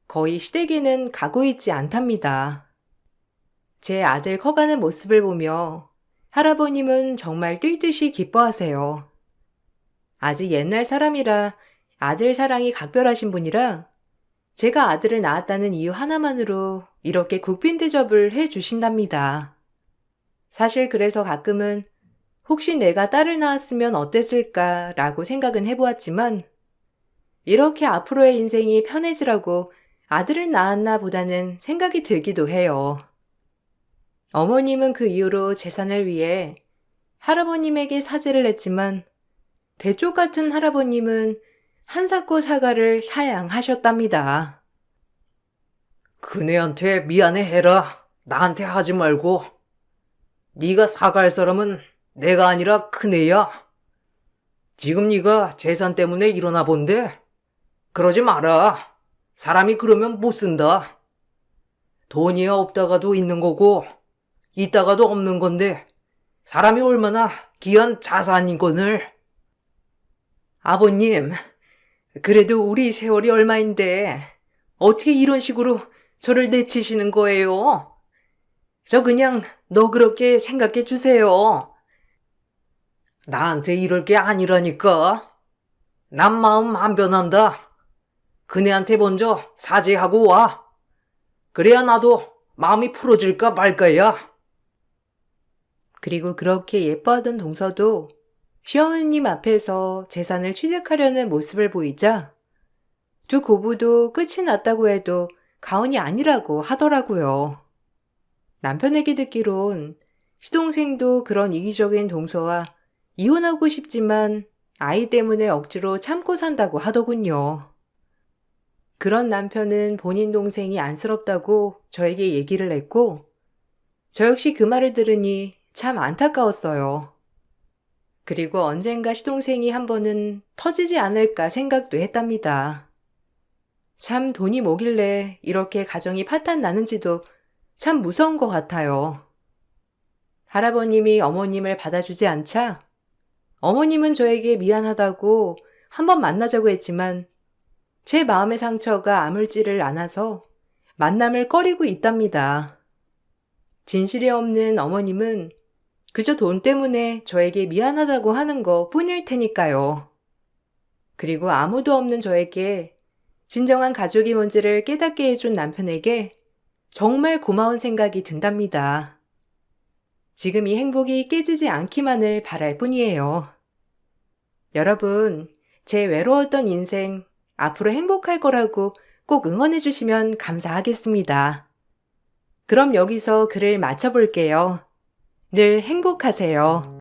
거의 시댁에는 가고 있지 않답니다. 제 아들 커가는 모습을 보며 할아버님은 정말 뛸 듯이 기뻐하세요. 아직 옛날 사람이라 아들 사랑이 각별하신 분이라 제가 아들을 낳았다는 이유 하나만으로 이렇게 국빈 대접을 해 주신답니다. 사실 그래서 가끔은 혹시 내가 딸을 낳았으면 어땠을까라고 생각은 해보았지만 이렇게 앞으로의 인생이 편해지라고 아들을 낳았나 보다는 생각이 들기도 해요. 어머님은 그 이후로 재산을 위해 할아버님에게 사죄를 했지만 대쪽 같은 할아버님은 한사코 사과를 사양하셨답니다. 그네한테 미안해해라. 나한테 하지 말고. 네가 사과할 사람은 내가 아니라 그네야. 지금 네가 재산 때문에 일어나 본데 그러지 마라. 사람이 그러면 못 쓴다. 돈이야 없다가도 있는 거고 있다가도 없는 건데 사람이 얼마나 귀한 자산이건을. 아버님, 그래도 우리 세월이 얼마인데 어떻게 이런 식으로 저를 내치시는 거예요? 저 그냥 너그럽게 생각해 주세요. 나한테 이럴 게 아니라니까. 난 마음 안 변한다. 그네한테 먼저 사죄하고 와. 그래야 나도 마음이 풀어질까 말까야. 그리고 그렇게 예뻐하던 동서도 시어머님 앞에서 재산을 취득하려는 모습을 보이자 두 고부도 끝이 났다고 해도 가언이 아니라고 하더라고요. 남편에게 듣기론 시동생도 그런 이기적인 동서와 이혼하고 싶지만 아이 때문에 억지로 참고 산다고 하더군요. 그런 남편은 본인 동생이 안쓰럽다고 저에게 얘기를 했고, 저 역시 그 말을 들으니 참 안타까웠어요. 그리고 언젠가 시동생이 한 번은 터지지 않을까 생각도 했답니다. 참 돈이 뭐길래 이렇게 가정이 파탄 나는지도 참 무서운 것 같아요. 할아버님이 어머님을 받아주지 않자 어머님은 저에게 미안하다고 한번 만나자고 했지만 제 마음의 상처가 아물지를 않아서 만남을 꺼리고 있답니다. 진실이 없는 어머님은 그저 돈 때문에 저에게 미안하다고 하는 거 뿐일 테니까요. 그리고 아무도 없는 저에게 진정한 가족이 뭔지를 깨닫게 해준 남편에게 정말 고마운 생각이 든답니다. 지금 이 행복이 깨지지 않기만을 바랄 뿐이에요. 여러분, 제 외로웠던 인생 앞으로 행복할 거라고 꼭 응원해 주시면 감사하겠습니다. 그럼 여기서 글을 마쳐볼게요. 늘 행복하세요.